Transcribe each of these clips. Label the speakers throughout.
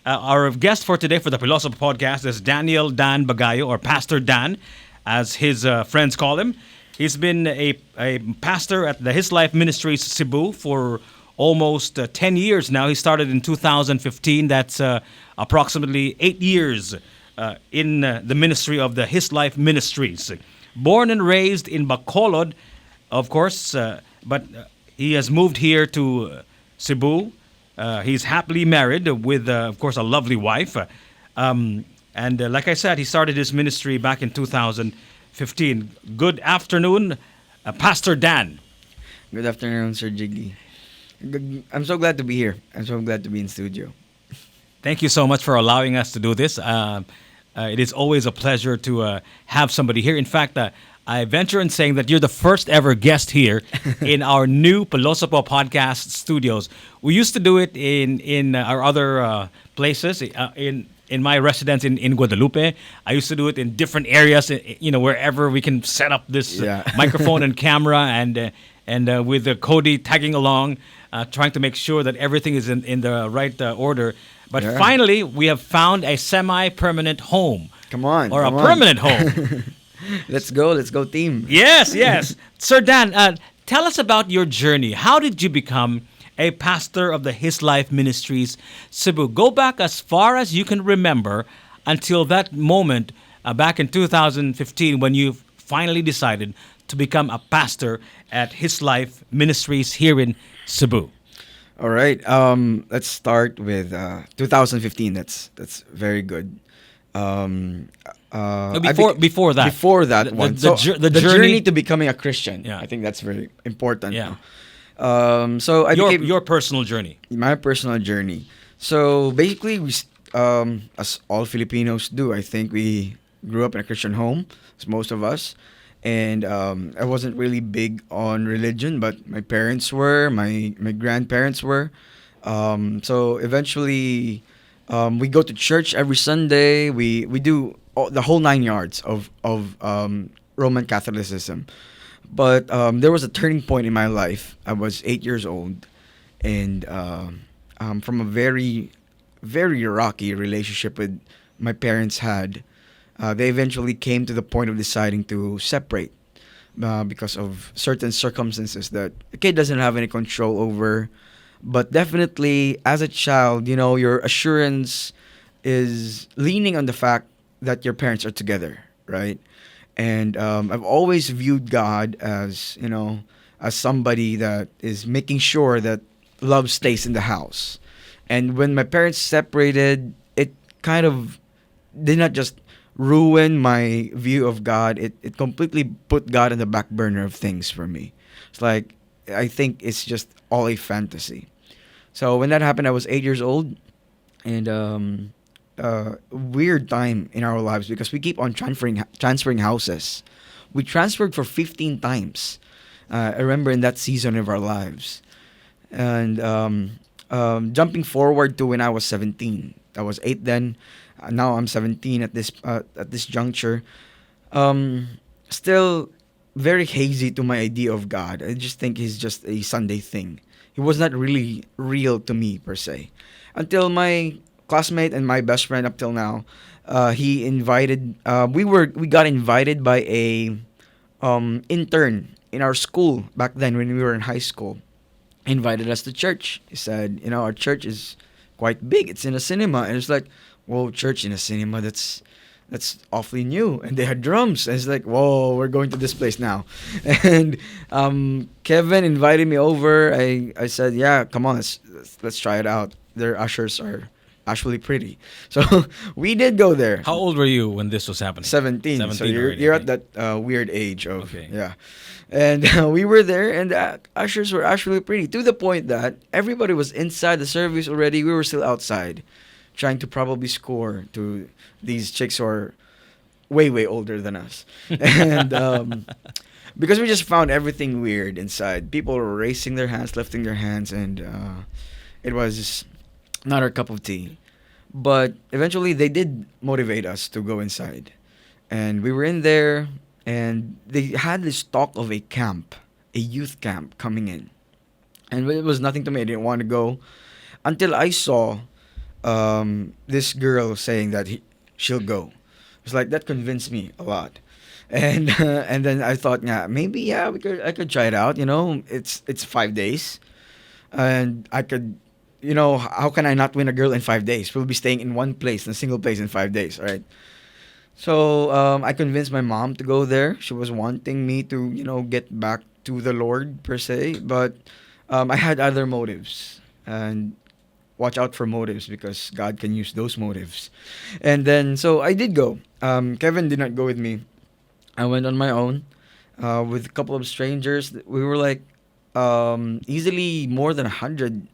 Speaker 1: Our guest for today for the Pilosopo Podcast is Daniel Dan Bagayo, or Pastor Dan, as his friends call him. He's been a pastor at the His Life Ministries Cebu for almost 10 years now. He started in 2015. That's approximately 8 years in the ministry of the His Life Ministries. Born and raised in Bacolod, of course, but he has moved here to Cebu. He's happily married with, of course, a lovely wife. And like I said, he started his ministry back in 2015. Good afternoon, Pastor Dan.
Speaker 2: Good afternoon, Sir Jiggy. I'm so glad to be here. I'm so glad to be in studio.
Speaker 1: Thank you so much for allowing us to do this. It is always a pleasure to have somebody here. In fact, I venture in saying that you're the first ever guest here in our new Pilosopo Podcast studios. We used to do it in our other places, in my residence in Guadalupe. I used to do it in different areas, wherever we can set up this microphone and camera, and with Cody tagging along, trying to make sure that everything is in the right order. But finally, we have found a semi-permanent home.
Speaker 2: Come on.
Speaker 1: Or a permanent home.
Speaker 2: Let's go team.
Speaker 1: Yes. Sir Dan, tell us about your journey. How did you become a pastor of the His Life Ministries Cebu? Go back as far as you can remember until that moment back in 2015 when you finally decided to become a pastor at His Life Ministries here in Cebu.
Speaker 2: All right. Let's start with 2015. That's very good.
Speaker 1: Before that.
Speaker 2: Before that one.
Speaker 1: The
Speaker 2: journey to becoming a Christian.
Speaker 1: Yeah.
Speaker 2: I think that's very important.
Speaker 1: Yeah.
Speaker 2: So I became
Speaker 1: your personal journey.
Speaker 2: My personal journey. So basically, as all Filipinos do, I think we grew up in a Christian home, as most of us. And I wasn't really big on religion, but my parents were, my grandparents were. So eventually, we go to church every Sunday. We do the whole 9 yards of Roman Catholicism. But there was a turning point in my life. I was 8 years old, and from a very, very rocky relationship with my parents had. They eventually came to the point of deciding to separate because of certain circumstances that the kid doesn't have any control over. But definitely, as a child, your assurance is leaning on the fact that your parents are together, right? And I've always viewed God as, as somebody that is making sure that love stays in the house. And when my parents separated, it kind of did not just ruin my view of God. It completely put God in the back burner of things for me. It's like, I think it's just all a fantasy. So when that happened, I was 8 years old, and weird time in our lives because we keep on transferring houses. We transferred for 15 times. I remember in that season of our lives. And jumping forward to when I was 17. I was 8 then. Now I'm 17 at this juncture. Still very hazy to my idea of God. I just think he's just a Sunday thing. He was not really real to me per se. Until my classmate and my best friend up till now, he invited. We got invited by a intern in our school back then when we were in high school. He invited us to church. He said, our church is quite big. It's in a cinema, and it's like, whoa, church in a cinema, that's awfully new. And they had drums. And it's like, whoa, we're going to this place now. And Kevin invited me over. I said, yeah, come on, let's try it out. Their ushers are actually pretty. So we did go there.
Speaker 1: How old were you when this was happening?
Speaker 2: 17.
Speaker 1: 17
Speaker 2: So
Speaker 1: already,
Speaker 2: you're
Speaker 1: okay.
Speaker 2: at that weird age of,
Speaker 1: Okay.
Speaker 2: yeah. And we were there, and the ushers were actually pretty, to the point that everybody was inside the service already. We were still outside, trying to probably score to these chicks who are way, way older than us. And because we just found everything weird inside. People were raising their hands, lifting their hands, and it was not our cup of tea. But eventually they did motivate us to go inside. And we were in there, and they had this talk of a camp, a youth camp coming in. And it was nothing to me. I didn't want to go until I saw this girl saying that she'll go. It's like that convinced me a lot. And and then I thought, yeah, maybe yeah, I could try it out. It's 5 days, and I could, how can I not win a girl in 5 days? We'll be staying in one place, in a single place in 5 days, right? So I convinced my mom to go there. She was wanting me to, get back to the Lord per se, but I had other motives, and watch out for motives because God can use those motives. And then so I did go. Kevin did not go with me. I went on my own with a couple of strangers. We were like easily more than 100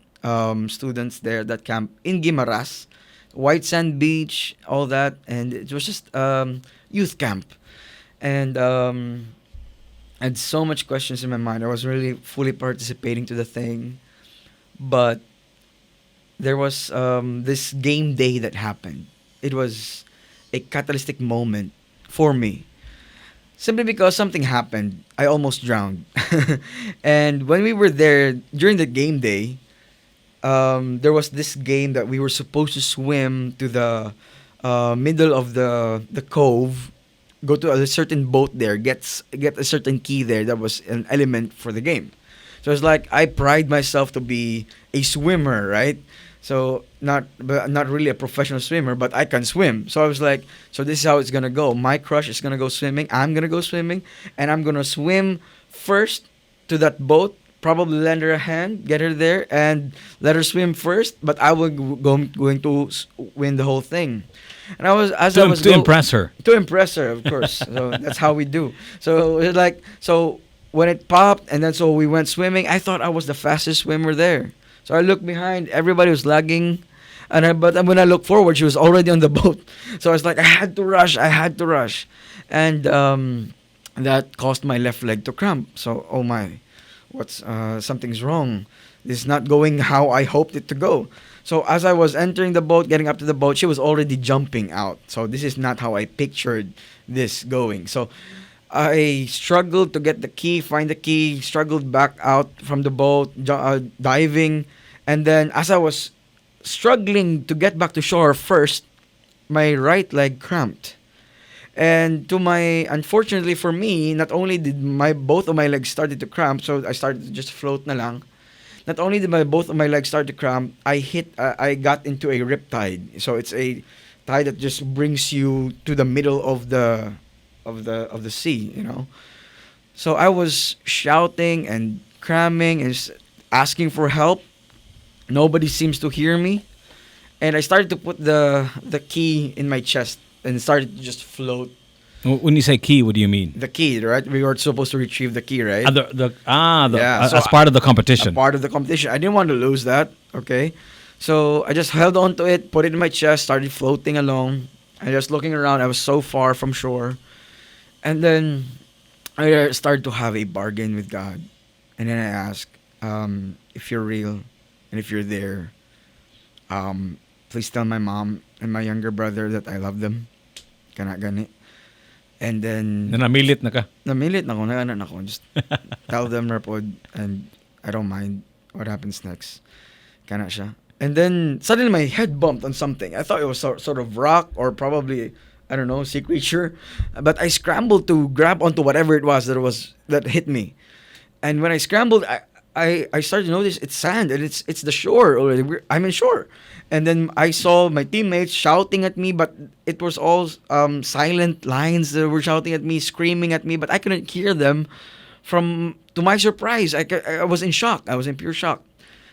Speaker 2: students there that camp in Guimaras, White Sand Beach, all that, and it was just youth camp. And I had so much questions in my mind. I was really fully participating to the thing, but there was this game day that happened. It was a catalytic moment for me. Simply because something happened, I almost drowned. And when we were there during the game day, there was this game that we were supposed to swim to the middle of the cove, go to a certain boat there, get a certain key there. That was an element for the game. So it's like I pride myself to be a swimmer, right? So not really a professional swimmer, but I can swim. So I was like, so this is how it's gonna go. My crush is gonna go swimming. I'm gonna go swimming, and I'm gonna swim first to that boat. Probably lend her a hand, get her there, and let her swim first. But I will going to win the whole thing. And I was
Speaker 1: To impress her.
Speaker 2: to impress her, of course. So that's how we do. So it's like so when it popped, and then so we went swimming. I thought I was the fastest swimmer there. So I looked behind, everybody was lagging, but when I looked forward, she was already on the boat. So I was like, I had to rush, and that caused my left leg to cramp. So oh my, what's something's wrong. This is not going how I hoped it to go. So as I was entering the boat, getting up to the boat, she was already jumping out. So this is not how I pictured this going. So I struggled to get the key, find the key, struggled back out from the boat, diving. And then as I was struggling to get back to shore first, my right leg cramped. And unfortunately for me, not only did both of my legs started to cramp, so I started to just float na lang. Not only did both of my legs start to cramp, I got into a rip tide. So it's a tide that just brings you to the middle of the sea. So I was shouting and cramming and asking for help. Nobody seems to hear me, and I started to put the key in my chest and started to just float.
Speaker 1: When you say key, what do you mean?
Speaker 2: The key, right? We were supposed to retrieve the key, right?
Speaker 1: Yeah,
Speaker 2: so
Speaker 1: as part of the competition.
Speaker 2: part of the competition. I didn't want to lose that. Okay, so I just held on to it, put it in my chest, started floating along, and just looking around. I was so far from shore. And then I started to have a bargain with God. And then I asked, if you're real and if you're there, please tell my mom and my younger brother that I love them. Kana gani. And then
Speaker 1: Namilit na ka.
Speaker 2: namilit na ako, naganan ako. Just tell them rapod, and I don't mind what happens next. Kana siya. And then suddenly my head bumped on something. I thought it was sort of rock or probably, I don't know, sea creature. But I scrambled to grab onto whatever it was that hit me. And when I scrambled, I started to notice it's sand and it's the shore already. I'm in shore. And then I saw my teammates shouting at me, but it was all silent lines that were shouting at me, screaming at me, but I couldn't hear them. To my surprise, I was in shock. I was in pure shock.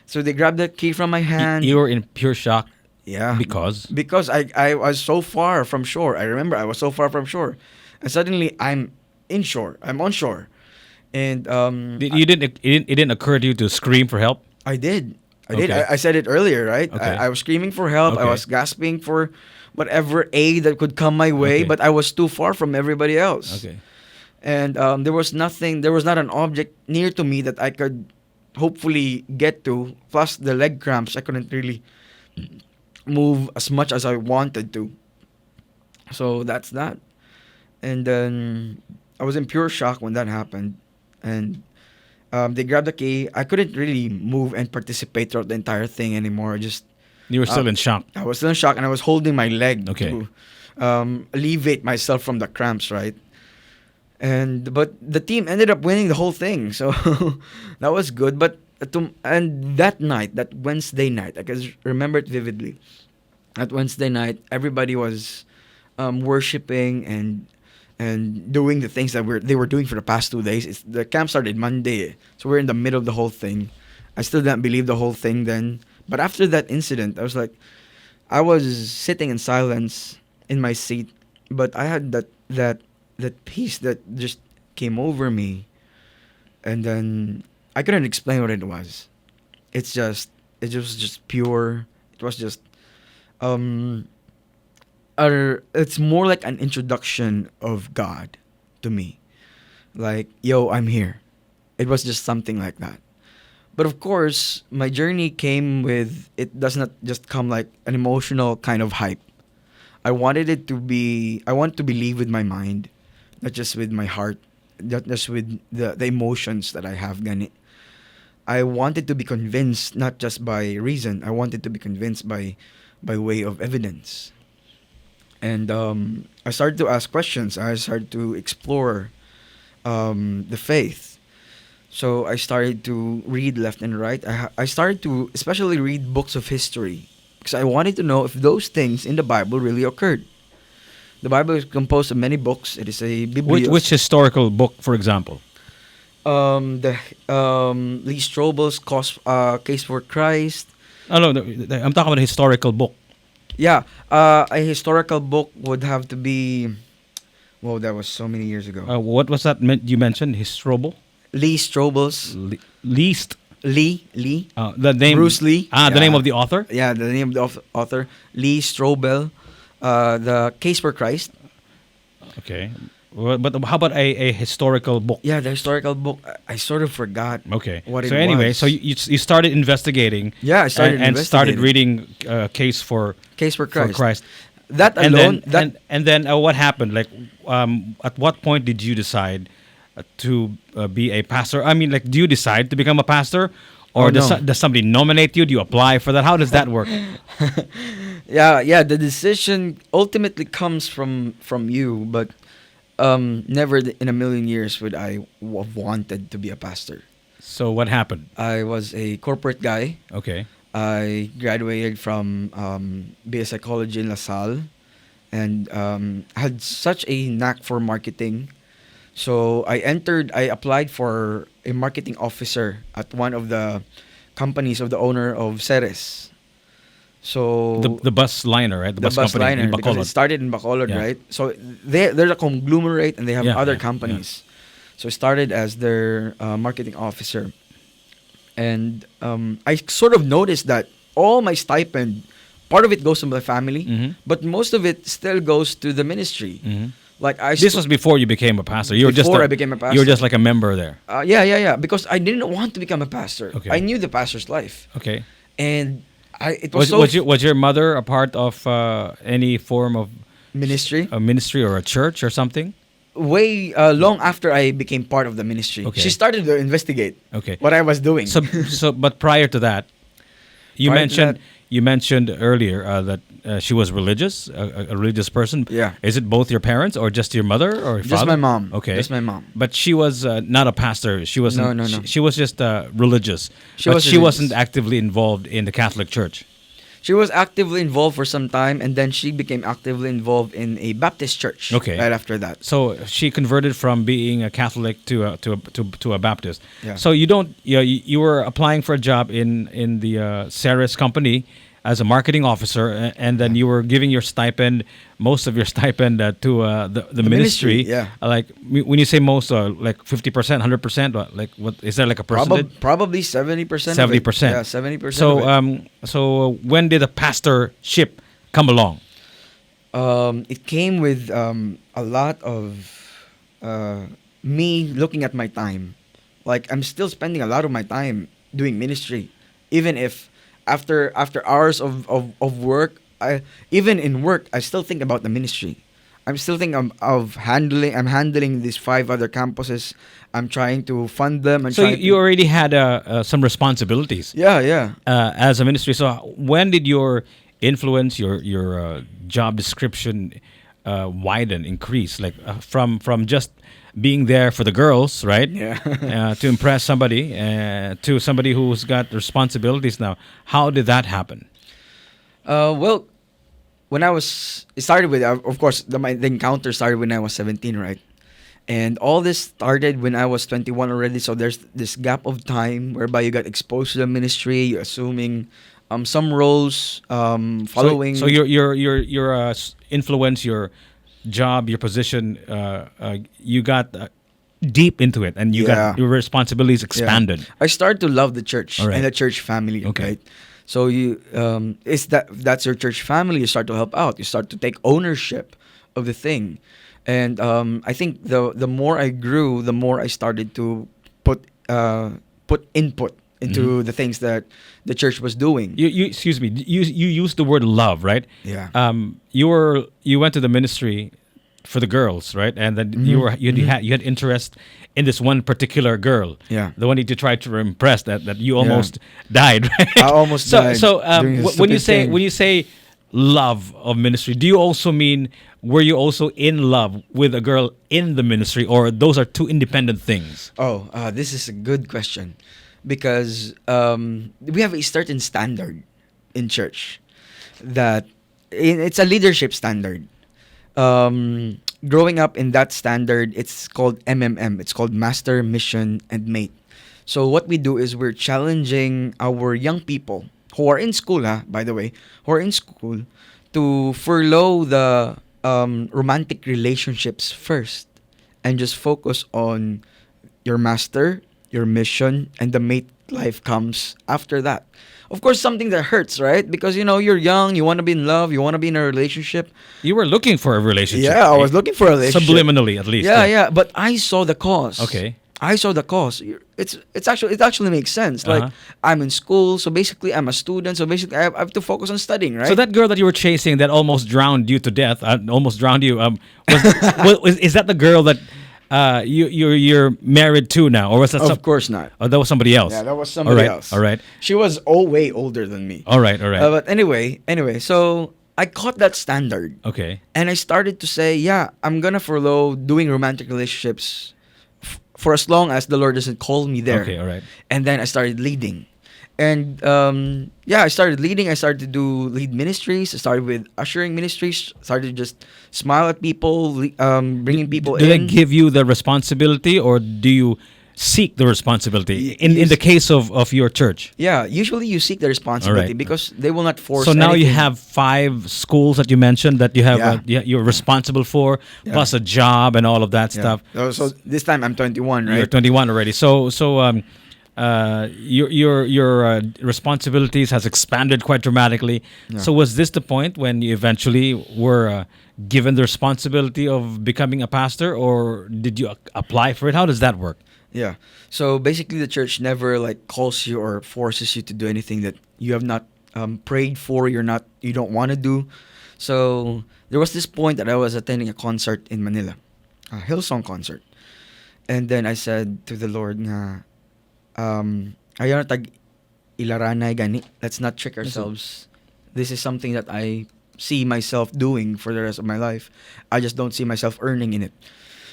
Speaker 2: So they grabbed the key from my hand.
Speaker 1: You were in pure shock.
Speaker 2: Yeah.
Speaker 1: Because
Speaker 2: I was so far from shore. I remember I was so far from shore. And suddenly I'm in shore. I'm on shore. And
Speaker 1: it didn't occur to you to scream for help?
Speaker 2: I did.
Speaker 1: Okay.
Speaker 2: I said it earlier, right?
Speaker 1: Okay.
Speaker 2: I was screaming for help. I
Speaker 1: Okay.
Speaker 2: was gasping for whatever aid that could come my way,
Speaker 1: Okay.
Speaker 2: but I was too far from everybody else.
Speaker 1: Okay.
Speaker 2: And there was not an object near to me that I could hopefully get to. Plus the leg cramps, I couldn't really move as much as I wanted to. So that's that. And then I was in pure shock when that happened. And they grabbed the key. I couldn't really move and participate throughout the entire thing anymore. Just
Speaker 1: You were still in shock.
Speaker 2: I was still in shock, and I was holding my leg
Speaker 1: Okay.
Speaker 2: to alleviate myself from the cramps, right? But the team ended up winning the whole thing, so that was good. But and that night, that Wednesday night, I can remember it vividly. That Wednesday night, everybody was worshiping and doing the things that they were doing for the past 2 days. The camp started Monday, so we're in the middle of the whole thing. I still didn't believe the whole thing then, but after that incident, I was sitting in silence in my seat, but I had that peace that just came over me, and then I couldn't explain what it was. It was just pure. It was just it's more like an introduction of God to me. Like, yo, I'm here. It was just something like that. But of course, my journey came with, it does not just come like an emotional kind of hype. I want to believe with my mind, not just with my heart, not just with the emotions that I have. Gani. I wanted to be convinced, not just by reason. I wanted to be convinced by way of evidence. And I started to ask questions. I started to explore the faith. So I started to read left and right. I started to especially read books of history because I wanted to know if those things in the Bible really occurred. The Bible is composed of many books. It is a biblios.
Speaker 1: Which historical book, for example?
Speaker 2: The Lee Strobel's Case for Christ.
Speaker 1: Oh, no, I'm talking about a historical book.
Speaker 2: Yeah, a historical book would have to be. Whoa, that was so many years ago.
Speaker 1: What was that you mentioned? Historical?
Speaker 2: Lee Strobel's.
Speaker 1: Least.
Speaker 2: Lee.
Speaker 1: The name.
Speaker 2: Bruce Lee.
Speaker 1: The name of the author?
Speaker 2: Yeah, the name of the author. Lee Strobel. The Case for Christ.
Speaker 1: Okay. But how about a historical book?
Speaker 2: Yeah, the historical book. I sort of forgot.
Speaker 1: Okay.
Speaker 2: What
Speaker 1: so
Speaker 2: it
Speaker 1: anyway,
Speaker 2: was.
Speaker 1: so you started investigating.
Speaker 2: Yeah, I started
Speaker 1: and started
Speaker 2: investigating.
Speaker 1: reading Case for
Speaker 2: Christ. That alone.
Speaker 1: And then what happened? Like, at what point did you decide to be a pastor? I mean, like, do you decide to become a pastor, or does somebody nominate you? Do you apply for that? How does that work?
Speaker 2: Yeah. The decision ultimately comes from you, but never in a million years would I have wanted to be a pastor.
Speaker 1: So what happened?
Speaker 2: I was a corporate guy.
Speaker 1: Okay.
Speaker 2: I graduated from BS Psychology in La Salle and had such a knack for marketing. So I applied for a marketing officer at one of the companies of the owner of Ceres. So
Speaker 1: the bus liner, right?
Speaker 2: The bus
Speaker 1: company
Speaker 2: liner,
Speaker 1: in
Speaker 2: because
Speaker 1: Bacolod.
Speaker 2: it started in Bacolod,
Speaker 1: Yeah.
Speaker 2: right? So they're a conglomerate and they have other
Speaker 1: Yeah.
Speaker 2: companies. So I started as their marketing officer. And I sort of noticed that all my stipend, part of it goes to my family,
Speaker 1: Mhm.
Speaker 2: but most of it still goes to the ministry.
Speaker 1: Mhm.
Speaker 2: Like
Speaker 1: This was before you became a pastor. You were
Speaker 2: Before I became a pastor.
Speaker 1: You were just like a member there.
Speaker 2: Yeah. Because I didn't want to become a pastor.
Speaker 1: Okay.
Speaker 2: I knew the pastor's life,
Speaker 1: Okay.
Speaker 2: and it was so
Speaker 1: Was your mother a part of any form of
Speaker 2: ministry.
Speaker 1: a ministry or a church or something?
Speaker 2: Way long after I became part of the ministry,
Speaker 1: Okay.
Speaker 2: she started to investigate
Speaker 1: Okay.
Speaker 2: what I was doing.
Speaker 1: But prior to that, you
Speaker 2: Prior to
Speaker 1: mentioned
Speaker 2: that-
Speaker 1: you mentioned earlier that she was religious, a religious person.
Speaker 2: Yeah.
Speaker 1: Is it both your parents or just your mother or your
Speaker 2: Just
Speaker 1: father?
Speaker 2: my mom.
Speaker 1: Okay.
Speaker 2: Just my mom.
Speaker 1: But she was not a pastor. She wasn't.
Speaker 2: No.
Speaker 1: She was just religious.
Speaker 2: She
Speaker 1: but
Speaker 2: was
Speaker 1: she wasn't
Speaker 2: religious.
Speaker 1: actively involved in the Catholic Church.
Speaker 2: She was actively involved for some time, and then she became actively involved in a Baptist church.
Speaker 1: Okay.
Speaker 2: Right after that.
Speaker 1: So she converted from being a Catholic to a Baptist.
Speaker 2: Yeah.
Speaker 1: So you were applying for a job in the Ceres company as a marketing officer, and then you were giving your stipend, most of your stipend to the ministry.
Speaker 2: Yeah.
Speaker 1: Like when you say most, like 50%, 100%. Like what is there like a percentage?
Speaker 2: Probably 70%.
Speaker 1: 70%.
Speaker 2: Yeah, 70%.
Speaker 1: So
Speaker 2: of it.
Speaker 1: so when did the pastorship come along?
Speaker 2: It came with a lot of me looking at my time. Like, I'm still spending a lot of my time doing ministry, even if after hours of work, even in work, I still think about the ministry. I'm still thinking of handling. I'm handling these 5 other campuses. I'm trying to fund them. And
Speaker 1: So you already had some responsibilities
Speaker 2: yeah.
Speaker 1: as a ministry. So when did your influence, your job description widen, increase? Like from just being there for the girls, right?
Speaker 2: Yeah.
Speaker 1: To impress somebody, to somebody who's got responsibilities now. How did that happen?
Speaker 2: Well, when it started with, of course, the encounter started when I was 17, right? And all this started when I was 21 already. So there's this gap of time whereby you got exposed to the ministry, you're assuming some roles, following.
Speaker 1: So your influence, your job, your position, you got deep into it, and you got your responsibilities expanded.
Speaker 2: I started to love the church
Speaker 1: All right.
Speaker 2: and the church family.
Speaker 1: Okay.
Speaker 2: Right? So that's your church family. You start to help out. You start to take ownership of the thing, and I think the more I grew, the more I started to put input into the things that the church was doing.
Speaker 1: You excuse me. You used the word love, right?
Speaker 2: Yeah.
Speaker 1: You went to the ministry for the girls, right? And then you had interest in this one particular girl.
Speaker 2: Yeah.
Speaker 1: The one that you tried to impress, that you almost died, right?
Speaker 2: I almost died doing a
Speaker 1: when you
Speaker 2: stupid
Speaker 1: say
Speaker 2: thing.
Speaker 1: when you say love of ministry, do you also mean, were you also in love with a girl in the ministry, or those are two independent things?
Speaker 2: Oh, this is a good question, because we have a certain standard in church that it's a leadership standard. Growing up in that standard, it's called MMM. It's called Master, Mission, and Mate. So what we do is we're challenging our young people who are in school, by the way, who are in school, to furlough the romantic relationships first and just focus on your master, your mission, and the mate life comes after that. Of course, something that hurts, right? Because, you're young, you want to be in love, you want to be in a relationship.
Speaker 1: You were looking for a relationship.
Speaker 2: Yeah, I was looking for a relationship.
Speaker 1: Subliminally, at least.
Speaker 2: Yeah. But I saw the cause.
Speaker 1: Okay.
Speaker 2: I saw the cause. It actually makes sense. Like, I'm in school, so basically I'm a student, so basically I have to focus on studying, right?
Speaker 1: So that girl that you were chasing that almost drowned you to death, almost drowned you, is that the girl that you're married to now, or was that?
Speaker 2: Of course not.
Speaker 1: Oh, that was somebody else.
Speaker 2: Yeah, that was somebody else.
Speaker 1: All right.
Speaker 2: She was way older than me.
Speaker 1: All right.
Speaker 2: But anyway, so I caught that standard.
Speaker 1: Okay.
Speaker 2: And I started to say, yeah, I'm gonna furlough doing romantic relationships for as long as the Lord doesn't call me there.
Speaker 1: Okay, all right.
Speaker 2: And then I started leading. And I started leading. I started to lead ministries. I started with ushering ministries. Started to just smile at people, bringing people in.
Speaker 1: Do they give you the responsibility, or do you seek the responsibility in the case of your church?
Speaker 2: Yeah, usually you seek the responsibility,
Speaker 1: All right.
Speaker 2: because they will not force.
Speaker 1: So now you
Speaker 2: anything.
Speaker 1: have 5 schools that you mentioned that you have you're responsible for, plus a job and all of that stuff.
Speaker 2: So this time I'm 21, right?
Speaker 1: You're 21 already. So your responsibilities has expanded quite dramatically.
Speaker 2: Yeah.
Speaker 1: So was this the point when you eventually were given the responsibility of becoming a pastor, or did you apply for it? How does that work?
Speaker 2: Yeah. So basically, the church never calls you or forces you to do anything that you have not prayed for. You don't want to do. So there was this point that I was attending a concert in Manila, a Hillsong concert, and then I said to the Lord, "Nga, ayaw na tag ilaranay gani. Let's not trick ourselves. This is something that I see myself doing for the rest of my life. I just don't see myself earning in it.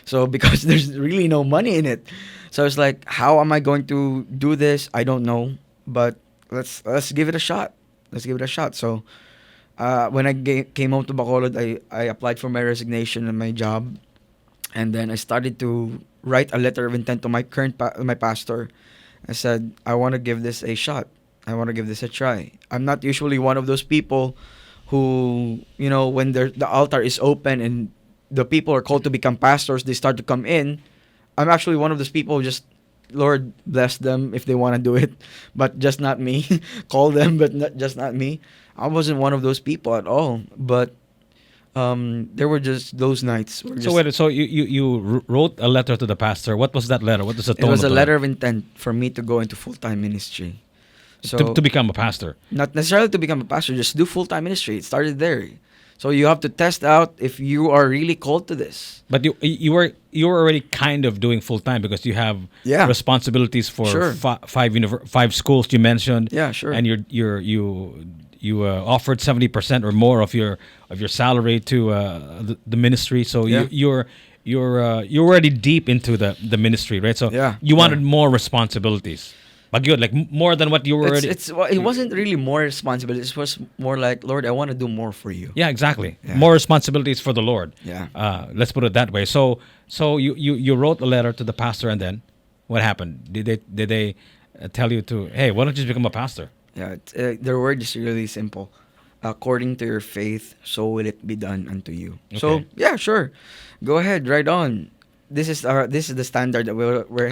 Speaker 2: So because there's really no money in it. So it's like, how am I going to do this? I don't know, but let's give it a shot. Let's give it a shot. So when I came home to Bacolod, I applied for my resignation and my job, and then I started to write a letter of intent to my current my pastor. I said, I want to give this a shot. I want to give this a try. I'm not usually one of those people who, when the altar is open and the people are called to become pastors, they start to come in. I'm actually one of those people who just, Lord bless them if they want to do it, but just not me. Call them, but just not me. I wasn't one of those people at all. But there were just those nights.
Speaker 1: So you wrote a letter to the pastor. What was that letter? What was the tone?
Speaker 2: It was
Speaker 1: of
Speaker 2: a
Speaker 1: the
Speaker 2: letter of intent for me to go into full-time ministry. So
Speaker 1: to become a pastor.
Speaker 2: Not necessarily to become a pastor, just do full-time ministry. It started there. So you have to test out if you are really called to this.
Speaker 1: But you were already kind of doing full time because you have
Speaker 2: Yeah.
Speaker 1: responsibilities for
Speaker 2: Sure.
Speaker 1: five schools you mentioned.
Speaker 2: Yeah, sure.
Speaker 1: And you offered 70% or more of your salary to the ministry. So
Speaker 2: Yeah.
Speaker 1: you're already deep into the ministry, right? So
Speaker 2: Yeah,
Speaker 1: you wanted
Speaker 2: yeah.
Speaker 1: more responsibilities, but good, like more than what you were already.
Speaker 2: It wasn't really more responsibility. It was more like, Lord, I want to do more for you.
Speaker 1: Yeah, exactly.
Speaker 2: Yeah.
Speaker 1: More responsibilities for the Lord.
Speaker 2: Yeah.
Speaker 1: Let's put it that way. So you wrote a letter to the pastor, and then what happened? Did they tell you to, hey, why don't you just become a pastor?
Speaker 2: Yeah, their word is really simple. According to your faith, so will it be done unto you. So
Speaker 1: Okay.
Speaker 2: yeah, sure, go ahead, right on. This is the standard that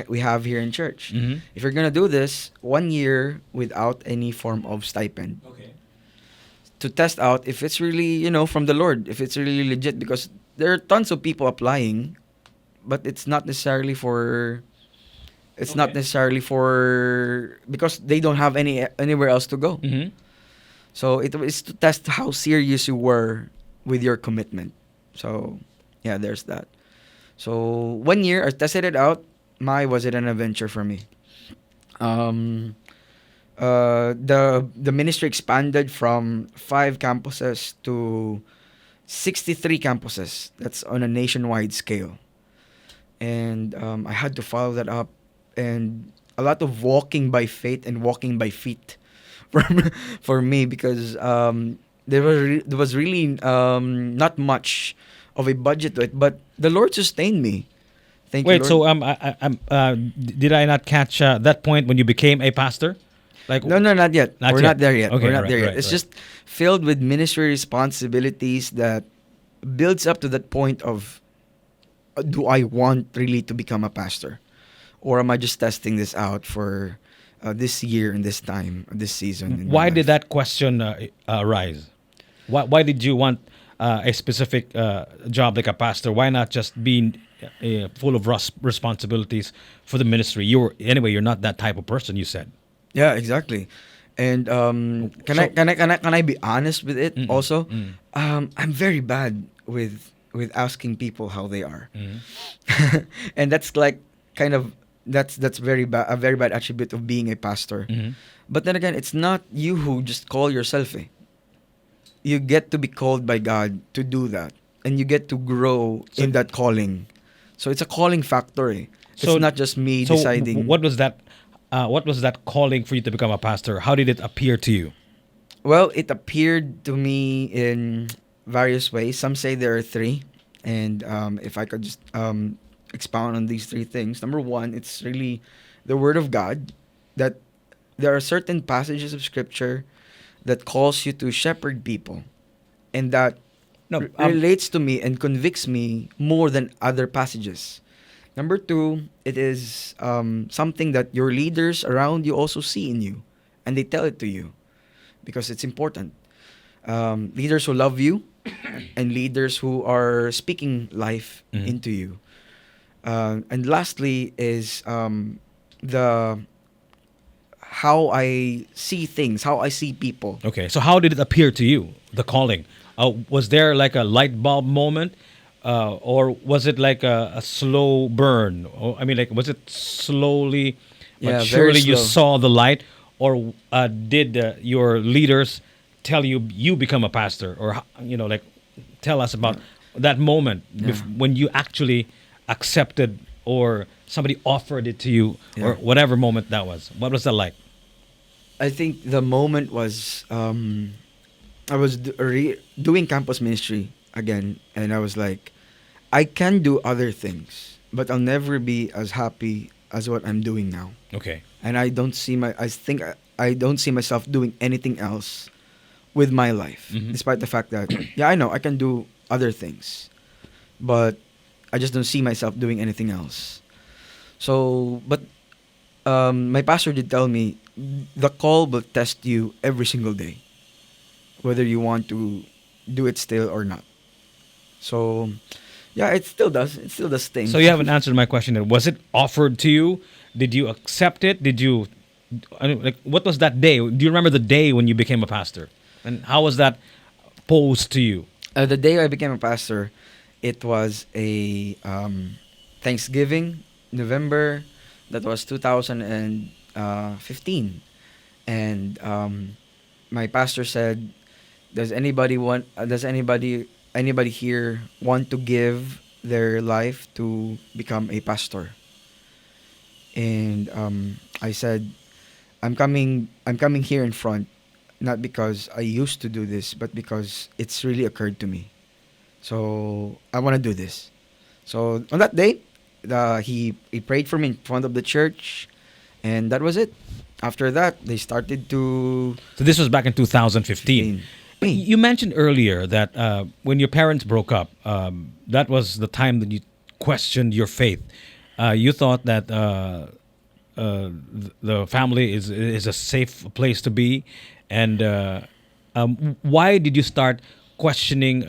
Speaker 2: we have here in church.
Speaker 1: Mhm.
Speaker 2: If you're gonna do this 1 year without any form of stipend
Speaker 1: Okay.
Speaker 2: to test out if it's really from the Lord, if it's really legit, because there are tons of people applying, but it's not necessarily for. It's not
Speaker 1: Okay.
Speaker 2: necessarily for because they don't have anywhere else to go.
Speaker 1: Hmm.
Speaker 2: So it was to test how serious you were with your commitment. So yeah, there's that. So 1 year I tested it out. Was it an adventure for me? Um, the ministry expanded from 5 campuses to 63 campuses. That's on a nationwide scale, and I had to follow that up, and a lot of walking by faith and walking by feet for for me, because there was really not much of a budget to it, but the Lord sustained me. Thank you,
Speaker 1: Wait,
Speaker 2: Lord.
Speaker 1: so did I not catch that point when you became a pastor? Like
Speaker 2: No, no, not yet.
Speaker 1: Not
Speaker 2: We're
Speaker 1: yet.
Speaker 2: not there yet.
Speaker 1: Okay,
Speaker 2: We're not
Speaker 1: right,
Speaker 2: there yet.
Speaker 1: right,
Speaker 2: It's
Speaker 1: right.
Speaker 2: just filled with ministry responsibilities that builds up to that point of, do I want really to become a pastor? Or am I just testing this out for this year and this time, this season in my
Speaker 1: Why did
Speaker 2: life?
Speaker 1: that question arise? Why did you want a specific job like a pastor? Why not just being full of responsibilities for the ministry? You're not that type of person. You said.
Speaker 2: Yeah, exactly. And
Speaker 1: So-
Speaker 2: can I be honest with it
Speaker 1: Mm-mm,
Speaker 2: also?
Speaker 1: mm.
Speaker 2: I'm very bad with asking people how they are.
Speaker 1: Mhm.
Speaker 2: And that's like kind of that's very bad, a very bad attribute of being a pastor.
Speaker 1: Mhm.
Speaker 2: But then again, it's not you who just call yourself. You get to be called by God to do that, and you get to grow
Speaker 1: So-
Speaker 2: in that calling. So it's a calling factor.
Speaker 1: So-
Speaker 2: It's not just me
Speaker 1: So
Speaker 2: deciding.
Speaker 1: what was that? What was that calling for you to become a pastor? How did it appear to you?
Speaker 2: Well, it appeared to me in various ways. Some say there are three, and if I could just expound on these three things. Number one, it's really the Word of God, that there are certain passages of Scripture that calls you to shepherd people, and that
Speaker 1: No,
Speaker 2: relates to me and convicts me more than other passages. Number two, it is something that your leaders around you also see in you, and they tell it to you because it's important. Leaders who love you and leaders who are speaking life
Speaker 1: Mhm.
Speaker 2: into you. And lastly is the how I see things, how I see people.
Speaker 1: Okay, so how did it appear to you, the calling? Was there like a light bulb moment, or was it like a slow burn? Or, I mean, like, was it slowly,
Speaker 2: Yeah,
Speaker 1: but
Speaker 2: very
Speaker 1: surely you
Speaker 2: slow.
Speaker 1: saw the light, or did your leaders tell you become a pastor, or like, tell us about that moment when you actually accepted, or somebody offered it to you, or
Speaker 2: Yeah.
Speaker 1: whatever moment that was. What was that like?
Speaker 2: I think the moment was I was doing campus ministry again, and I was like, I can do other things, but I'll never be as happy as what I'm doing now.
Speaker 1: Okay.
Speaker 2: And I don't see myself doing anything else with my life,
Speaker 1: Mhm.
Speaker 2: despite the fact that yeah, I know I can do other things, but I just don't see myself doing anything else. So, but my pastor did tell me the call will test you every single day, whether you want to do it still or not. So, yeah, it still does. It still does things.
Speaker 1: So you haven't answered my question. Then. Was it offered to you? Did you accept it? Did you? Like, what was that day? Do you remember the day when you became a pastor? And how was that posed to you?
Speaker 2: The day I became a pastor, it was a Thanksgiving, November. That was 2015, and my pastor said, "Does anybody want? Does anybody here want to give their life to become a pastor?" And I said, "I'm coming. I'm coming here in front, not because I used to do this, but because it's really occurred to me. So I want to do this." So on that day, he prayed for me in front of the church, and that was it. After that, they started to
Speaker 1: So this was back in 2015. You mentioned earlier that when your parents broke up, that was the time that you questioned your faith. You thought that the family is a safe place to be, and why did you start questioning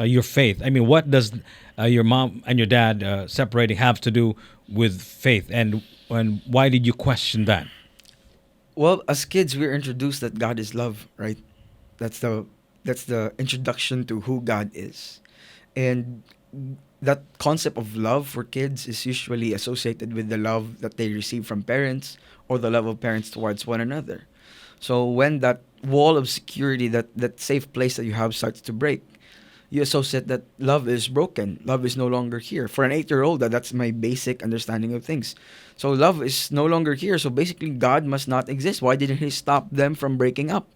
Speaker 1: your faith? I mean, what does your mom and your dad separating have to do with faith, and why did you question that?
Speaker 2: Well, as kids, we're introduced that God is love, right? That's the introduction to who God is, and that concept of love for kids is usually associated with the love that they receive from parents or the love of parents towards one another. So when that wall of security, that safe place that you have starts to break, you associate that love is broken. Love is no longer here. For an 8-year-old, that's my basic understanding of things. So love is no longer here. So basically, God must not exist. Why didn't He stop them from breaking up?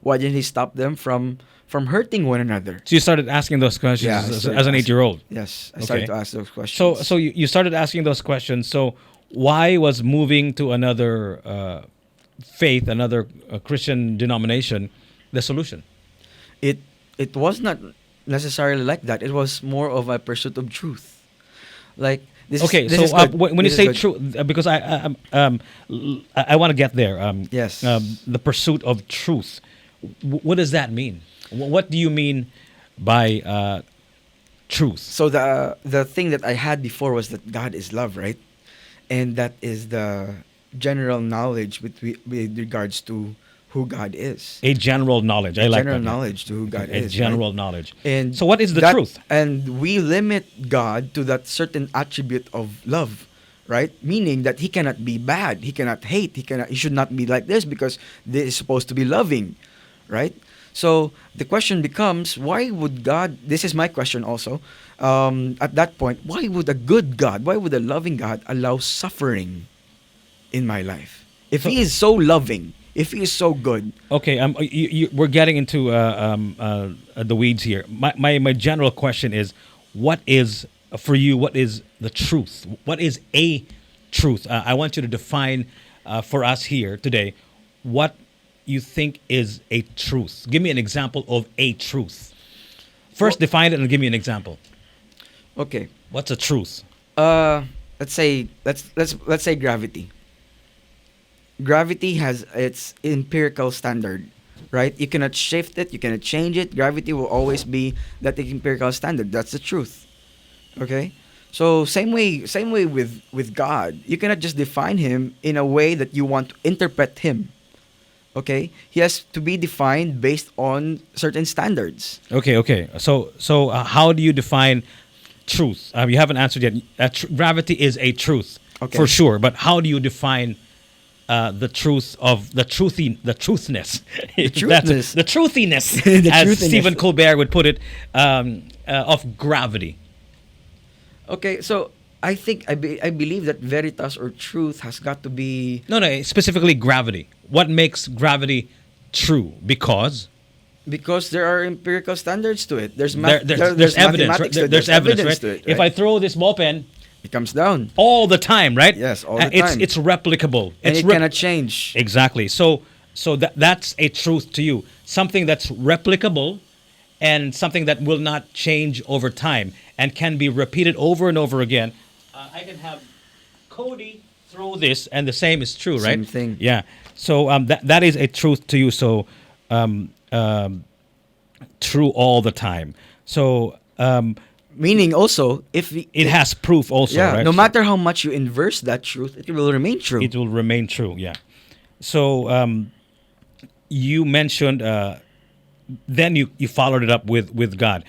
Speaker 2: Why didn't He stop them from hurting one another?
Speaker 1: So you started asking those questions
Speaker 2: Yeah,
Speaker 1: as an 8-year-old.
Speaker 2: Yes, I started
Speaker 1: Okay.
Speaker 2: to ask those questions.
Speaker 1: So you started asking those questions. So why was moving to another faith, another Christian denomination, the solution?
Speaker 2: It was not necessarily like that. It was more of a pursuit of truth. Like this.
Speaker 1: Okay,
Speaker 2: This
Speaker 1: so
Speaker 2: is good.
Speaker 1: when you
Speaker 2: This is
Speaker 1: say
Speaker 2: good.
Speaker 1: truth, because I want to get there.
Speaker 2: Yes.
Speaker 1: The pursuit of truth. What does that mean? What do you mean by truth?
Speaker 2: So the thing that I had before was that God is love, right? And that is the general knowledge with regards to who God is.
Speaker 1: A general knowledge. I like
Speaker 2: General
Speaker 1: that.
Speaker 2: knowledge to who God
Speaker 1: A
Speaker 2: is.
Speaker 1: general
Speaker 2: right?
Speaker 1: knowledge.
Speaker 2: And
Speaker 1: So what is the
Speaker 2: that-
Speaker 1: truth?
Speaker 2: And we limit God to that certain attribute of love, right? Meaning that He cannot be bad, He cannot hate, He should not be like this because this is supposed to be loving, right? So the question becomes, why would God? This is my question also. At that point, why would a good God, why would a loving God allow suffering in my life? If
Speaker 1: So-
Speaker 2: He is so loving, if He is so good,
Speaker 1: Okay, we're getting into the weeds here. My general question is, what is for you? What is the truth? What is a truth? I want you to define for us here today what you think is a truth. Give me an example of a truth. First,
Speaker 2: Well-
Speaker 1: define it and give me an example.
Speaker 2: okay.
Speaker 1: What's a truth?
Speaker 2: Let's say gravity. Gravity has its empirical standard, right? You cannot shift it, you cannot change it. Gravity will always be that empirical standard. That's the truth. Okay? So same way with God. You cannot just define Him in a way that you want to interpret Him. Okay? He has to be defined based on certain standards.
Speaker 1: Okay. So how do you define truth? You haven't answered yet. Gravity is a truth,
Speaker 2: Okay.
Speaker 1: for sure. But how do you define the truth of the truthiness?
Speaker 2: truthiness.
Speaker 1: The truthiness,
Speaker 2: The
Speaker 1: as
Speaker 2: truthiness.
Speaker 1: Stephen Colbert would put it, of gravity.
Speaker 2: Okay, so I think I believe that veritas or truth has got to be
Speaker 1: No, specifically gravity. What makes gravity true? Because
Speaker 2: there are empirical standards to it. There's
Speaker 1: there's evidence.
Speaker 2: mathematics
Speaker 1: Right?
Speaker 2: to it.
Speaker 1: There's evidence, right?
Speaker 2: to it.
Speaker 1: If I throw this ball pen
Speaker 2: it comes down
Speaker 1: all the time, right?
Speaker 2: Yes, all the
Speaker 1: It's
Speaker 2: time.
Speaker 1: it's replicable.
Speaker 2: and
Speaker 1: It's
Speaker 2: it cannot change.
Speaker 1: Exactly. So that's a truth to you. Something that's replicable and something that will not change over time and can be repeated over and over again. I can have Cody throw this and the same is true, right?
Speaker 2: Same thing.
Speaker 1: Yeah. So that is a truth to you. So true all the time. So
Speaker 2: Meaning also
Speaker 1: it has proof also,
Speaker 2: yeah,
Speaker 1: right?
Speaker 2: no matter how much you inverse that truth, it will remain true.
Speaker 1: It will remain true, yeah. So you mentioned then you followed it up with God.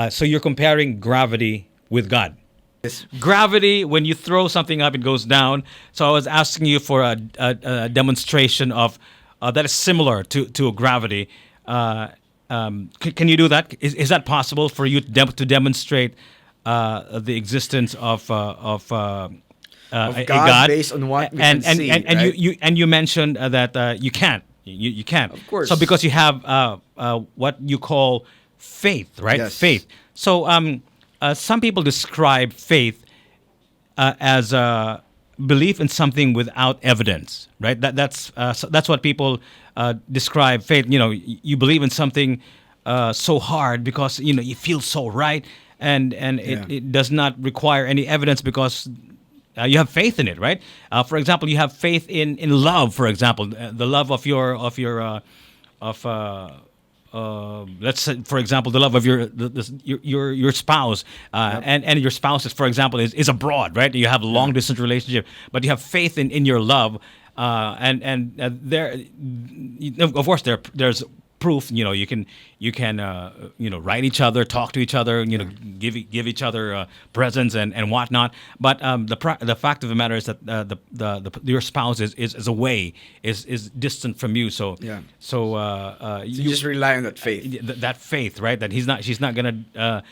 Speaker 1: So you're comparing gravity with God.
Speaker 2: Yes.
Speaker 1: Gravity, when you throw something up, it goes down. So I was asking you for a demonstration of that is similar to a gravity. Can you do that? Is that possible for you to demonstrate the existence of a
Speaker 2: God,
Speaker 1: God
Speaker 2: based on what we
Speaker 1: and
Speaker 2: can see,
Speaker 1: and
Speaker 2: right?
Speaker 1: you mentioned that you can't. You can't.
Speaker 2: Of course.
Speaker 1: So because you have what you call faith, right?
Speaker 2: Yes.
Speaker 1: Faith. So some people describe faith as belief in something without evidence, right? That's what people describe faith. You believe in something so hard because you feel so right, and it does not require any evidence because you have faith in it, right? For example, you have faith in love. For example, the love of your let's say, for example, the love of your spouse, and your spouse is, for example, is abroad, right? You have a long distance relationship, but you have faith in your love, and there, of course, there's proof. You can write each other, talk to each other, give each other presents and whatnot. But the fact of the matter is that your spouse is away, is distant from you. So
Speaker 2: Yeah.
Speaker 1: so
Speaker 2: You just rely on that faith.
Speaker 1: that faith, right? That she's not gonna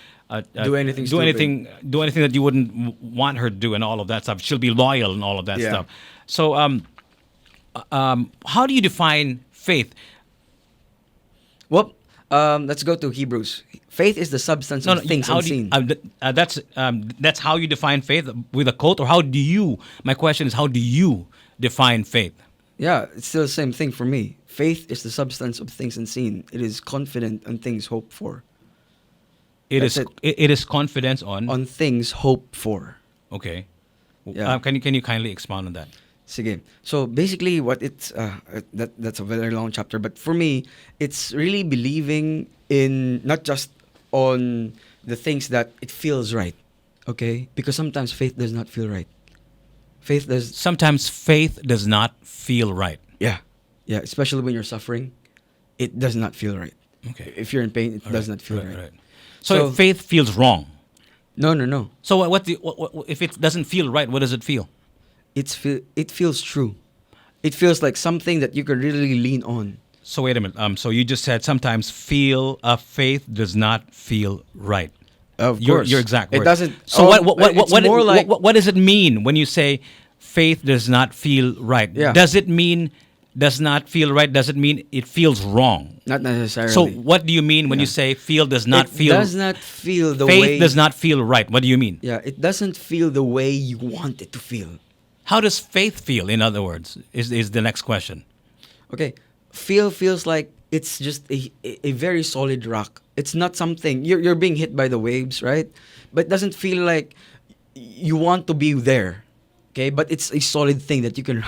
Speaker 2: Do anything
Speaker 1: do anything that you wouldn't want her to do, and all of that stuff. She'll be loyal and all of that
Speaker 2: Yeah.
Speaker 1: stuff. So how do you define faith?
Speaker 2: Well, let's go to Hebrews. Faith is the substance of things
Speaker 1: how do you,
Speaker 2: unseen.
Speaker 1: that's how you define faith with a quote, or how do you? My question is, how do you define faith?
Speaker 2: Yeah, it's still the same thing for me. Faith is the substance of things unseen. It is confident on things hoped for. That's
Speaker 1: It is confidence on.
Speaker 2: On things hoped for.
Speaker 1: Okay.
Speaker 2: Yeah.
Speaker 1: Can you kindly expound on that?
Speaker 2: Sige. So basically, what it's that's a very long chapter, but for me, it's really believing in not just on the things that it feels right, okay? Because sometimes faith does not feel right.
Speaker 1: Sometimes faith does not feel right.
Speaker 2: Yeah, especially when you're suffering, it does not feel right.
Speaker 1: Okay.
Speaker 2: If you're in pain, it does not feel right.
Speaker 1: So faith feels wrong.
Speaker 2: No.
Speaker 1: So what if it doesn't feel right? What does it feel?
Speaker 2: It feels true. It feels like something that you can really lean on.
Speaker 1: So wait a minute. So you just said sometimes faith does not feel right.
Speaker 2: Of
Speaker 1: Your
Speaker 2: course,
Speaker 1: exact words.
Speaker 2: It doesn't.
Speaker 1: So
Speaker 2: It's
Speaker 1: what does it mean when you say faith does not feel right?
Speaker 2: Yeah.
Speaker 1: Does it mean does not feel right? Does it mean it feels wrong?
Speaker 2: Not necessarily.
Speaker 1: So what do you mean when you say feel does not feel?
Speaker 2: It does not feel the
Speaker 1: faith
Speaker 2: way.
Speaker 1: does not feel right. What do you mean?
Speaker 2: Yeah, it doesn't feel the way you want it to feel.
Speaker 1: How does faith feel? In other words, is the next question.
Speaker 2: Okay, feels like it's just a very solid rock. It's not something you're being hit by the waves, right? But it doesn't feel like you want to be there. Okay, but it's a solid thing that you can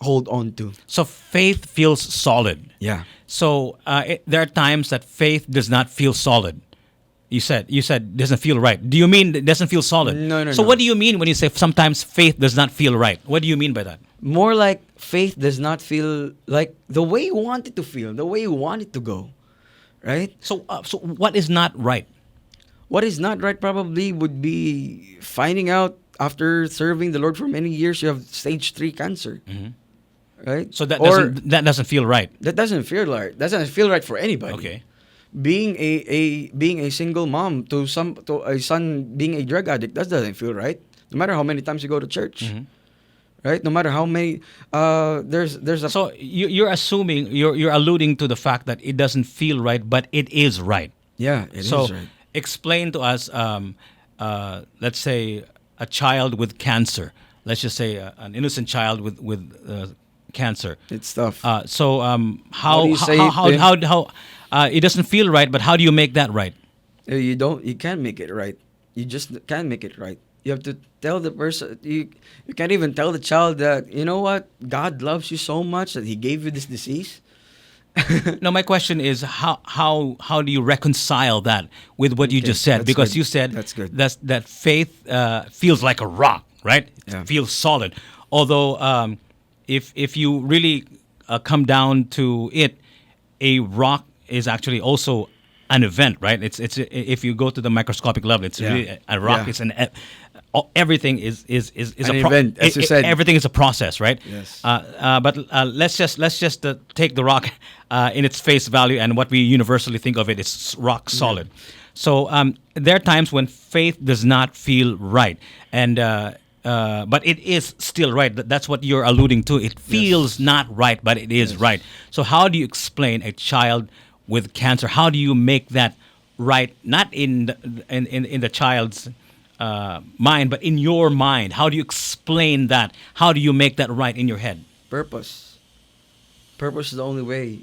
Speaker 2: hold on to.
Speaker 1: So faith feels solid.
Speaker 2: Yeah.
Speaker 1: So there are times that faith does not feel solid. You said doesn't feel right. Do you mean it doesn't feel solid?
Speaker 2: No.
Speaker 1: So what do you mean when you say sometimes faith does not feel right? What do you mean by that?
Speaker 2: More like faith does not feel like the way you want it to feel, the way you want it to go, right?
Speaker 1: So what is not right?
Speaker 2: What is not right probably would be finding out after serving the Lord for many years you have stage 3 cancer, right?
Speaker 1: So that doesn't feel right.
Speaker 2: That doesn't feel right. That doesn't feel right for anybody.
Speaker 1: Okay.
Speaker 2: Being a single mom to a son being a drug addict, that doesn't feel right. No matter how many times you go to church, right? No matter how many there's a
Speaker 1: So you're assuming you're alluding to the fact that it doesn't feel right, but it is right.
Speaker 2: yeah, it is
Speaker 1: So
Speaker 2: right.
Speaker 1: explain to us, let's say a child with cancer. Let's just say an innocent child with cancer.
Speaker 2: It's tough.
Speaker 1: How
Speaker 2: do you say
Speaker 1: it doesn't feel right, but how do you make that right?
Speaker 2: You can't make it right. You just can't make it right. You have to tell the person. You can't even tell the child that, you know what, God loves you so much that He gave you this disease.
Speaker 1: No, my question is how do you reconcile that with what you
Speaker 2: Okay,
Speaker 1: just said?
Speaker 2: that's
Speaker 1: Because
Speaker 2: good.
Speaker 1: you said
Speaker 2: That's good.
Speaker 1: that faith feels like a rock, right?
Speaker 2: Yeah.
Speaker 1: It feels solid. Although if you really come down to it, a rock is actually also an event, right? It's if you go to the microscopic level, it's
Speaker 2: Yeah.
Speaker 1: really a rock.
Speaker 2: Yeah.
Speaker 1: It's everything is
Speaker 2: An event, as you said.
Speaker 1: Everything is a process, right?
Speaker 2: Yes.
Speaker 1: But let's just take the rock in its face value, and what we universally think of it is rock solid. So there are times when faith does not feel right, and but it is still right. That's what you're alluding to. It feels not right, but it is right. So how do you explain a child with cancer? How do you make that right? Not in the child's mind, but in your mind. How do you explain that? How do you make that right in your head?
Speaker 2: Purpose. Purpose is the only way.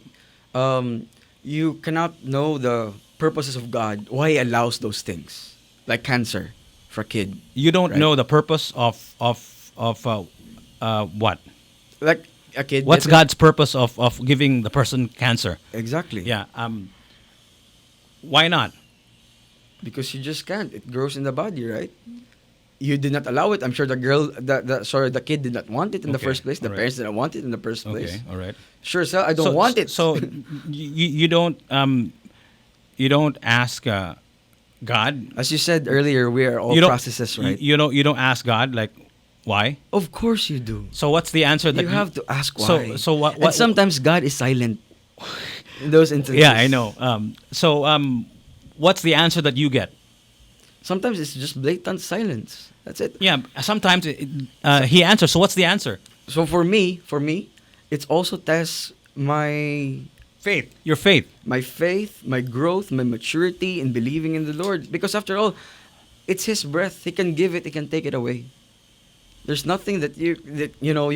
Speaker 2: You cannot know the purposes of God, why He allows those things, like cancer for a kid.
Speaker 1: You don't
Speaker 2: Right.
Speaker 1: know the purpose of what?
Speaker 2: Like a kid.
Speaker 1: What's
Speaker 2: gets
Speaker 1: God's purpose of giving the person cancer?
Speaker 2: Exactly.
Speaker 1: Yeah. Why not?
Speaker 2: Because you just can't. It grows in the body, right? You did not allow it. I'm sure the kid did not want it in the
Speaker 1: Okay,
Speaker 2: first place. The
Speaker 1: alright.
Speaker 2: parents didn't want it in the first place.
Speaker 1: Okay. All right.
Speaker 2: Sure, sir, I don't want it.
Speaker 1: So you don't ask God.
Speaker 2: As you said earlier, we are all
Speaker 1: You don't
Speaker 2: processes, right?
Speaker 1: You don't ask God like why.
Speaker 2: Of course you do.
Speaker 1: So what's the answer that
Speaker 2: You have to ask why.
Speaker 1: So what?
Speaker 2: And sometimes God is silent in those instances.
Speaker 1: Yeah, I know. What's the answer that you get?
Speaker 2: Sometimes it's just blatant silence. That's it.
Speaker 1: Yeah, sometimes he answers. So what's the answer?
Speaker 2: So for me, it's also tests my
Speaker 1: Faith. Your faith.
Speaker 2: faith, my growth, my maturity in believing in the Lord. Because after all, it's His breath. He can give it. He can take it away. There's nothing that you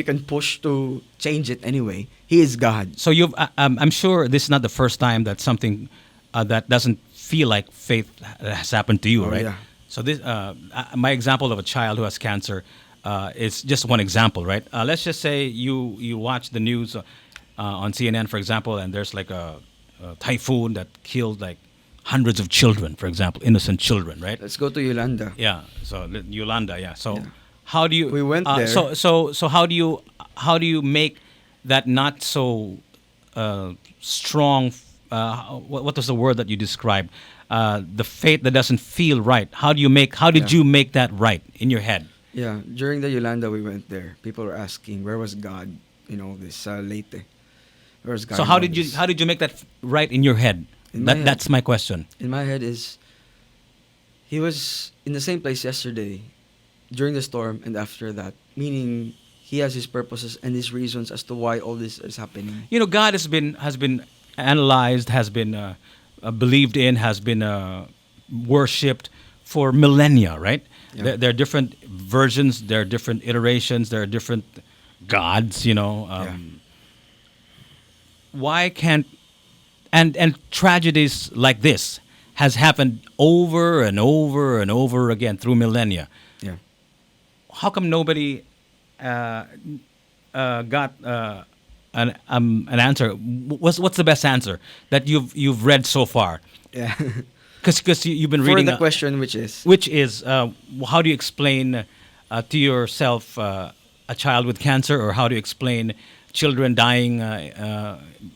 Speaker 2: can push to change it anyway. He is God.
Speaker 1: So I'm sure this is not the first time that something that doesn't feel like faith has happened to you,
Speaker 2: Oh,
Speaker 1: right?
Speaker 2: yeah.
Speaker 1: So this, my example of a child who has cancer is just one example, right? Let's just say you watch the news on CNN, for example, and there's like a typhoon that killed like hundreds of children, for example, innocent children, right?
Speaker 2: Let's go to Yolanda.
Speaker 1: Yeah. So Yolanda, yeah. So
Speaker 2: Yeah.
Speaker 1: how do you?
Speaker 2: We went there.
Speaker 1: So how do you make that not so strong? What was the word that you described? The faith that doesn't feel right. How did you make that right in your head?
Speaker 2: Yeah, during the Yolanda we went there. People were asking, where was God? This Leyte. Where was God?
Speaker 1: So
Speaker 2: in
Speaker 1: how
Speaker 2: all
Speaker 1: did you
Speaker 2: this?
Speaker 1: how did you make that right in your head?
Speaker 2: In my head.
Speaker 1: That's my question.
Speaker 2: In my head is, He was in the same place yesterday, during the storm and after that. Meaning, He has His purposes and His reasons as to why all this is happening.
Speaker 1: God has been analyzed, has been believed in, has been worshipped for millennia, right?
Speaker 2: Yeah.
Speaker 1: There are different versions, there are different iterations, there are different gods, Why can't and tragedies like this has happened over and over and over again through millennia.
Speaker 2: Yeah.
Speaker 1: How come nobody got an answer? What's the best answer that you've read so far?
Speaker 2: Yeah.
Speaker 1: Because you've been
Speaker 2: For
Speaker 1: reading
Speaker 2: the question, which is,
Speaker 1: how do you explain to yourself a child with cancer, or how do you explain children dying,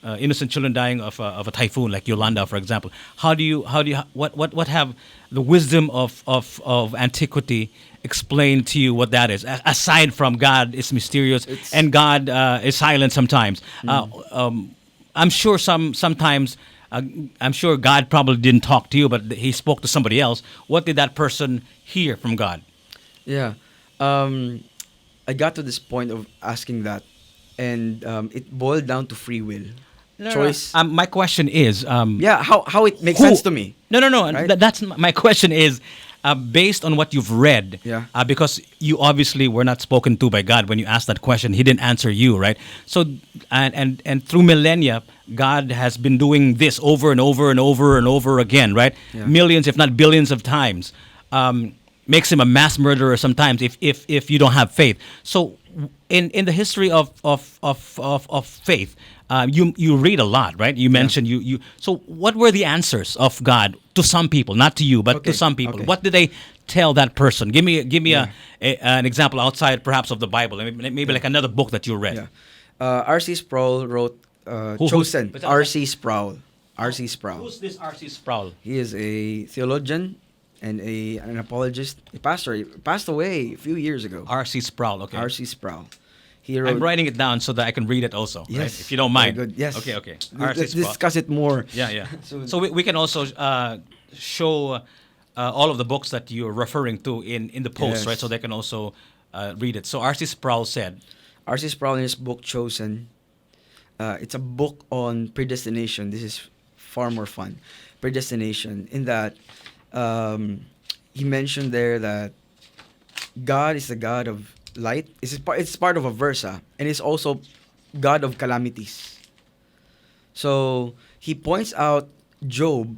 Speaker 1: innocent children dying of a typhoon like Yolanda, for example? What have the wisdom of antiquity explain to you what that is? Aside from God is mysterious and God is silent sometimes. I'm sure sometimes. I'm sure God probably didn't talk to you, but He spoke to somebody else. What did that person hear from God?
Speaker 2: yeah, I got to this point of asking that, and it boiled down to free will, choice.
Speaker 1: My question is,
Speaker 2: Yeah, how it makes sense to me.
Speaker 1: No.
Speaker 2: Right?
Speaker 1: That's my question is, based on what you've read,
Speaker 2: Yeah.
Speaker 1: Because you obviously were not spoken to by God when you asked that question. He didn't answer you, right? So, and through millennia, God has been doing this over and over and over and over again, right?
Speaker 2: Yeah.
Speaker 1: Millions, if not billions of times. Makes him a mass murderer sometimes if you don't have faith. So, in the history of faith, you read a lot, right? You mentioned you. So, what were the answers of God to some people, not to you, but
Speaker 2: Okay,
Speaker 1: to some people?
Speaker 2: okay.
Speaker 1: What did they tell that person? Give me
Speaker 2: Yeah.
Speaker 1: an example outside, perhaps, of the Bible. Maybe like another book that you read.
Speaker 2: Yeah. R.C. Sproul wrote
Speaker 1: Who-
Speaker 2: Chosen.
Speaker 1: who's-
Speaker 2: R.C. Sproul. R.C. Sproul.
Speaker 1: Who's this R.C. Sproul?
Speaker 2: He is a theologian and an apologist, a pastor. He passed away a few years ago.
Speaker 1: R.C. Sproul, okay.
Speaker 2: R.C. Sproul. He wrote.
Speaker 1: I'm writing it down so that I can read it also,
Speaker 2: Yes.
Speaker 1: right? If you don't
Speaker 2: Very
Speaker 1: mind.
Speaker 2: good. Yes.
Speaker 1: Okay, okay.
Speaker 2: Let's
Speaker 1: R.C. Sproul.
Speaker 2: discuss it more.
Speaker 1: Yeah, yeah.
Speaker 2: So-
Speaker 1: So we can also show all of the books that you're referring to in the post,
Speaker 2: Yes.
Speaker 1: right? So they can also read it. So R.C. Sproul said,
Speaker 2: R.C. Sproul in his book Chosen, it's a book on predestination. This is far more fun. Predestination, in that he mentioned there that God is the God of light. It's part of a verse, and it's also God of calamities. So he points out Job,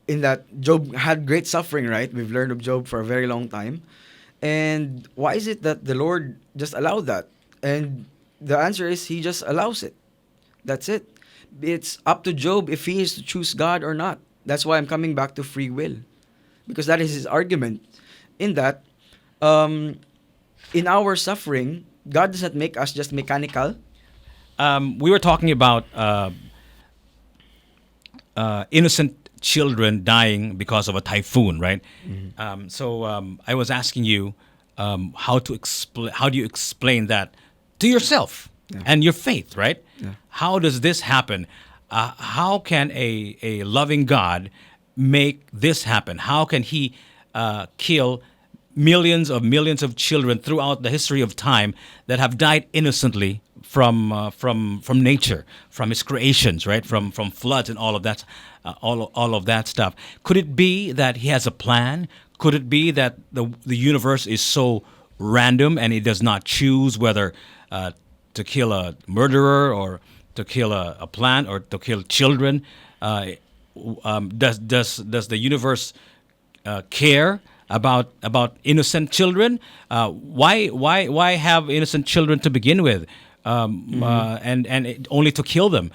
Speaker 2: in that Job had great suffering, right? We've learned of Job for a very long time. And why is it that the Lord just allowed that? And the answer is he just allows it. That's it. It's up to Job if he is to choose God or not. That's why I'm coming back to free will. Because that is his argument. In that, in our suffering, God does not make us just mechanical.
Speaker 1: we were talking about innocent children dying because of a typhoon, right? So I was asking you how do you explain that to yourself and your faith, right?
Speaker 2: Yeah.
Speaker 1: How does this happen? How can a loving God make this happen? How can He kill millions of children throughout the history of time that have died innocently from nature, from His creations, right? From floods and all of that, all of that stuff. Could it be that He has a plan? Could it be that the universe is so random and He does not choose whether to kill a murderer or to kill a plant or to kill children? Does the universe care about innocent children? Why have innocent children to begin with, and only to kill them?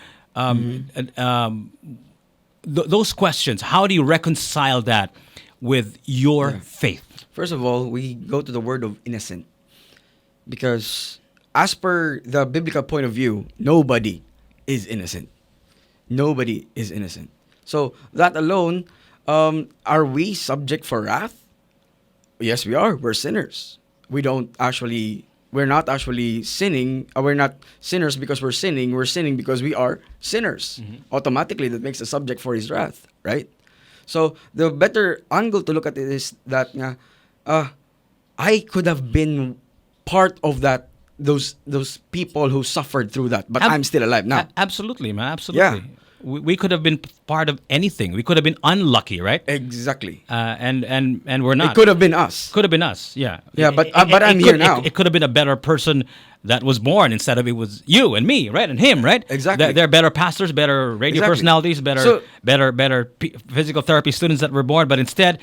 Speaker 1: Those questions. How do you reconcile that with your faith?
Speaker 2: First of all, we go to the word of innocent. Because as per the biblical point of view, nobody is innocent. Nobody is innocent. So that alone, are we subject for wrath? Yes, we are. We're sinners. We're not actually sinning. We're not sinners because we're sinning. We're sinning because we are sinners. Automatically, that makes us subject for His wrath, right? So the better angle to look at it is that I could have been part of that. Those people who suffered through that, but I'm still alive now.
Speaker 1: Absolutely, man. Absolutely.
Speaker 2: Yeah.
Speaker 1: We could have been part of anything. We could have been unlucky, right?
Speaker 2: Exactly.
Speaker 1: And we're not.
Speaker 2: It could have been us.
Speaker 1: Could have been us, yeah.
Speaker 2: Yeah, but I'm here now.
Speaker 1: It could have been a better person that was born instead of it was you and me, right, and him, right?
Speaker 2: Exactly.
Speaker 1: They're better pastors, better radio
Speaker 2: Exactly.
Speaker 1: personalities, better physical therapy students that were born. But instead,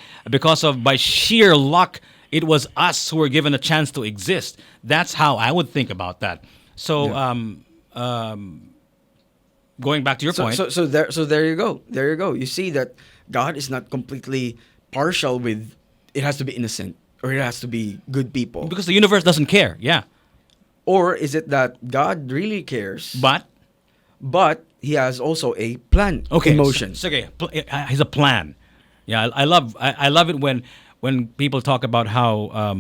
Speaker 1: by sheer luck, it was us who were given a chance to exist. That's how I would think about that. So, going back to your point.
Speaker 2: So there you go. There you go. You see that God is not completely partial with it has to be innocent or it has to be good people.
Speaker 1: Because the universe doesn't care, yeah.
Speaker 2: Or is it that God really cares,
Speaker 1: But
Speaker 2: He has also a plan,
Speaker 1: okay,
Speaker 2: emotions.
Speaker 1: So, okay, he's a plan. Yeah, I love it when people talk about how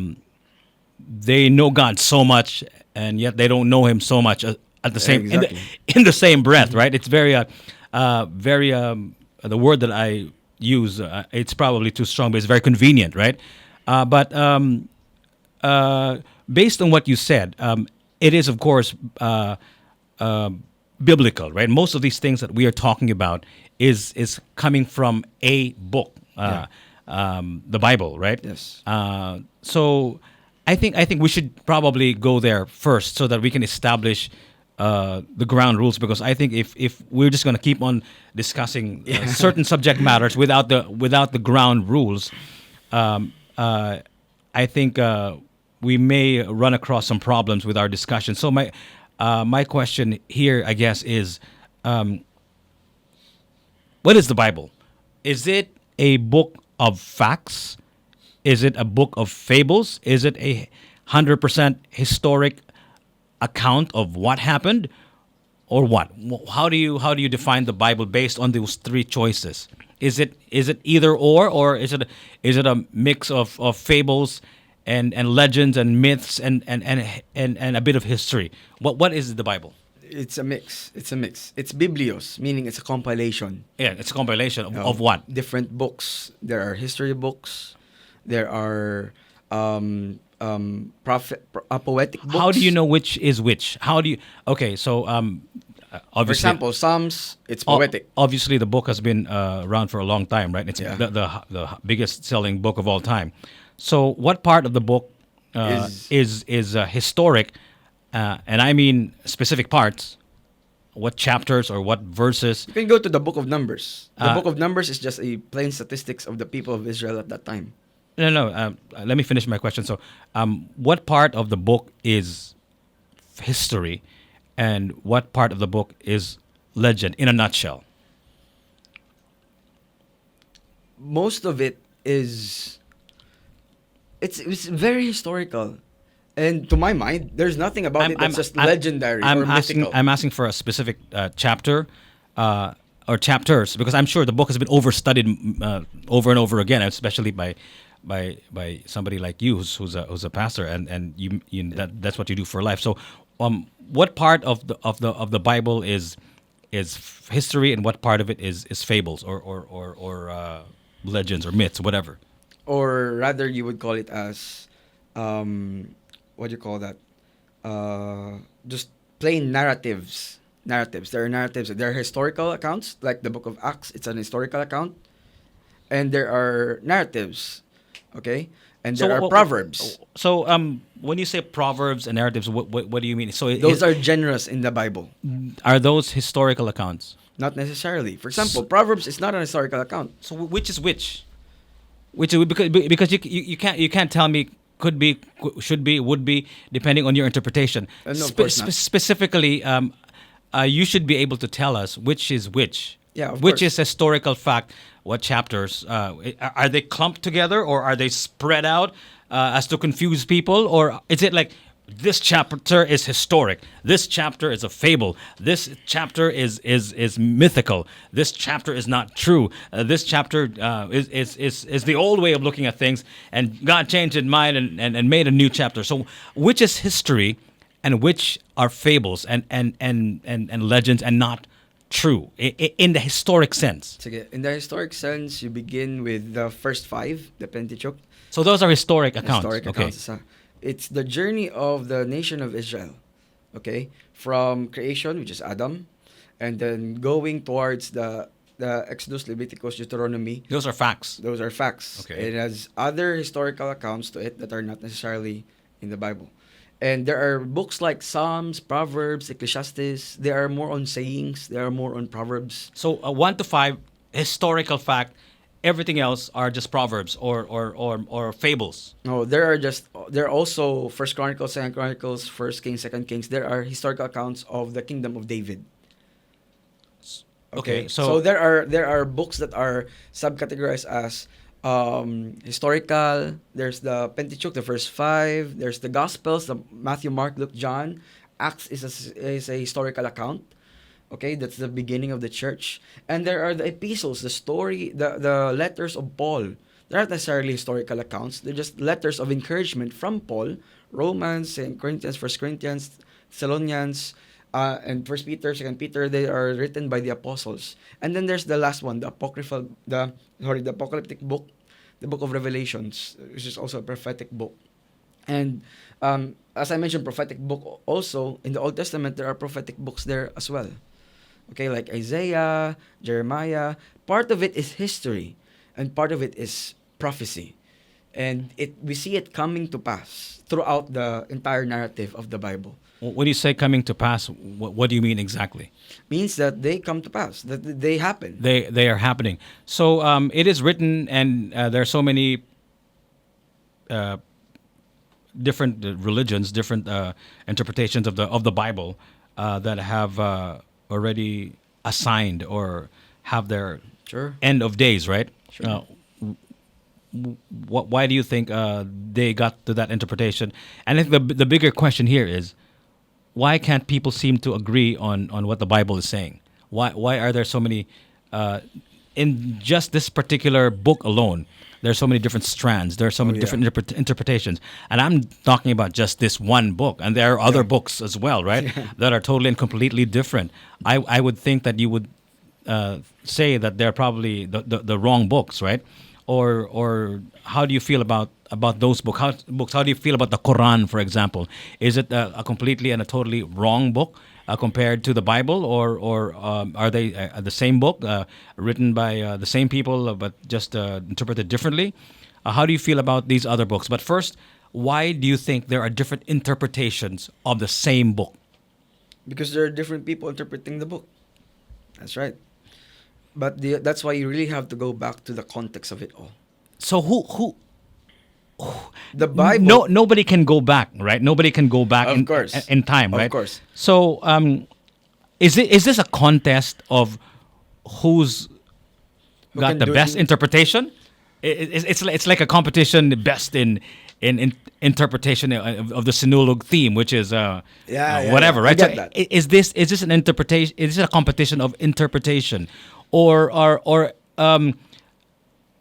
Speaker 1: they know God so much and yet they don't know Him so much at the same
Speaker 2: Exactly.
Speaker 1: in the same breath, right? It's very the word that I use. It's probably too strong, but it's very convenient, right? But based on what you said, it is of course biblical, right? Most of these things that we are talking about is coming from a book, the Bible, right?
Speaker 2: Yes.
Speaker 1: So I think we should probably go there first so that we can establish the ground rules, because I think if we're just going to keep on discussing certain subject matters without the ground rules, I think we may run across some problems with our discussion. So my question here, I guess, is what is the Bible? Is it a book of facts? Is it a book of fables? Is it a 100% historic account of what happened? or what? How do you define the Bible based on those three choices? Is it either or is it a mix of fables and legends and myths and a bit of history? What is the Bible?
Speaker 2: It's a mix. It's a mix. It's biblios, meaning it's a compilation
Speaker 1: Yeah, it's a compilation of
Speaker 2: of
Speaker 1: what?
Speaker 2: different books. There are history books. There are poetic books.
Speaker 1: How do you know which is which? How do you? Okay, so
Speaker 2: For
Speaker 1: obviously,
Speaker 2: example, Psalms, it's poetic.
Speaker 1: obviously the book has been around for a long time, right? It's
Speaker 2: Yeah.
Speaker 1: the biggest selling book of all time. So, what part of the book is historic, and I mean specific parts? What chapters or what verses?
Speaker 2: You can go to the Book of Numbers. The
Speaker 1: Uh,
Speaker 2: Book of Numbers is just a plain statistics of the people of Israel at that time.
Speaker 1: No. Let me finish my question. So, what part of the book is history, and what part of the book is legend? In a nutshell.
Speaker 2: Most of it is it's very historical, and to my mind, there's nothing about it that's just legendary or mythical.
Speaker 1: I'm asking for a specific chapter or chapters because I'm sure the book has been overstudied over and over again, especially by somebody like you who's a pastor and that's what you do for life. So, what part of the Bible is history and what part of it is fables or legends or myths, whatever?
Speaker 2: Or rather, you would call it as what do you call that? Just plain narratives. There are narratives. There are historical accounts, like the Book of Acts. It's an historical account, and there are narratives. Okay, and there are proverbs.
Speaker 1: So, when you say proverbs and narratives, what do you mean? So,
Speaker 2: Those are genres in the Bible.
Speaker 1: are those historical accounts?
Speaker 2: Not necessarily. For example, Proverbs is not an historical account.
Speaker 1: So, which is which? Because you can't tell me could be, should be, would be, depending on your interpretation.
Speaker 2: No, of course not.
Speaker 1: Specifically, you should be able to tell us which is which.
Speaker 2: Yeah, of
Speaker 1: which
Speaker 2: course.
Speaker 1: is historical fact. What chapters are they clumped together, or are they spread out as to confuse people, or is it like this chapter is historic, this chapter is a fable, this chapter is mythical, this chapter is not true, this chapter is the old way of looking at things, and God changed his mind and made a new chapter. So, which is history, and which are fables and legends and not true in the historic sense?
Speaker 2: Sige, in the historic sense, you begin with the first five, the Pentateuch.
Speaker 1: So those are historic accounts.
Speaker 2: Historic
Speaker 1: Okay.
Speaker 2: accounts. It's the journey of the nation of Israel. Okay, from creation, which is Adam, and then going towards the Exodus, Leviticus, Deuteronomy.
Speaker 1: Those are facts.
Speaker 2: Those are facts.
Speaker 1: Okay.
Speaker 2: It has other historical accounts to it that are not necessarily in the Bible. And there are books like Psalms, Proverbs, Ecclesiastes. They are more on sayings. They are more on proverbs.
Speaker 1: So 1 to 5 historical fact. Everything else are just proverbs or fables.
Speaker 2: No, there are also First Chronicles, Second Chronicles, First Kings, Second Kings. There are historical accounts of the kingdom of David.
Speaker 1: Okay,
Speaker 2: so there are books that are subcategorized as historical. There's the Pentateuch, the first five. There's the Gospels, the Matthew, Mark, Luke, John. Acts is a historical account. Okay, that's the beginning of the church. And there are the epistles, the letters of Paul. They're not necessarily historical accounts. They're just letters of encouragement from Paul. Romans, 2 Corinthians, 1 Corinthians, Thessalonians, and First Peter, Second Peter. They are written by the apostles. And then there's the last one, the apocalyptic book, the book of Revelations, which is also a prophetic book. And as I mentioned, prophetic book also in the Old Testament, there are prophetic books there as well. Okay, like Isaiah, Jeremiah. Part of it is history, and part of it is prophecy. And we see it coming to pass throughout the entire narrative of the Bible.
Speaker 1: When you say coming to pass, what do you mean exactly?
Speaker 2: Means that they come to pass, that they happen.
Speaker 1: They are happening. So it is written, and there are so many different religions, different interpretations of the Bible that have already assigned or have their
Speaker 2: Sure.
Speaker 1: end of days, right?
Speaker 2: Sure.
Speaker 1: Why do you think they got to that interpretation? And I think the bigger question here is, why can't people seem to agree on what the Bible is saying? Why are there so many in just this particular book alone? There's so many different strands. There are so many
Speaker 2: yeah.
Speaker 1: different interpretations, and I'm talking about just this one book. And there are other books as well, right? That are totally and completely different. I would think that you would say that they're probably the wrong books, right? Or how do you feel about those books? How do you feel about the Quran, for example? Is it a completely and a totally wrong book compared to the Bible, or are they the same book written by the same people but just interpreted differently? How do you feel about these other books? But first, why do you think there are different interpretations of the same book?
Speaker 2: Because there are different people interpreting the book. That's right. But that's why you really have to go back to the context of it all.
Speaker 1: So who
Speaker 2: The Bible.
Speaker 1: No, nobody can go back, right? Nobody can go back
Speaker 2: Of course.
Speaker 1: in time, right?
Speaker 2: Of course.
Speaker 1: So, is this a contest of who's
Speaker 2: Who
Speaker 1: got
Speaker 2: can
Speaker 1: the
Speaker 2: do
Speaker 1: best
Speaker 2: it?
Speaker 1: interpretation? It's like a competition, best in interpretation of the Sinulog theme, which is whatever,
Speaker 2: I
Speaker 1: right?
Speaker 2: get
Speaker 1: So
Speaker 2: that.
Speaker 1: is this an interpretation? Is this a competition of interpretation, or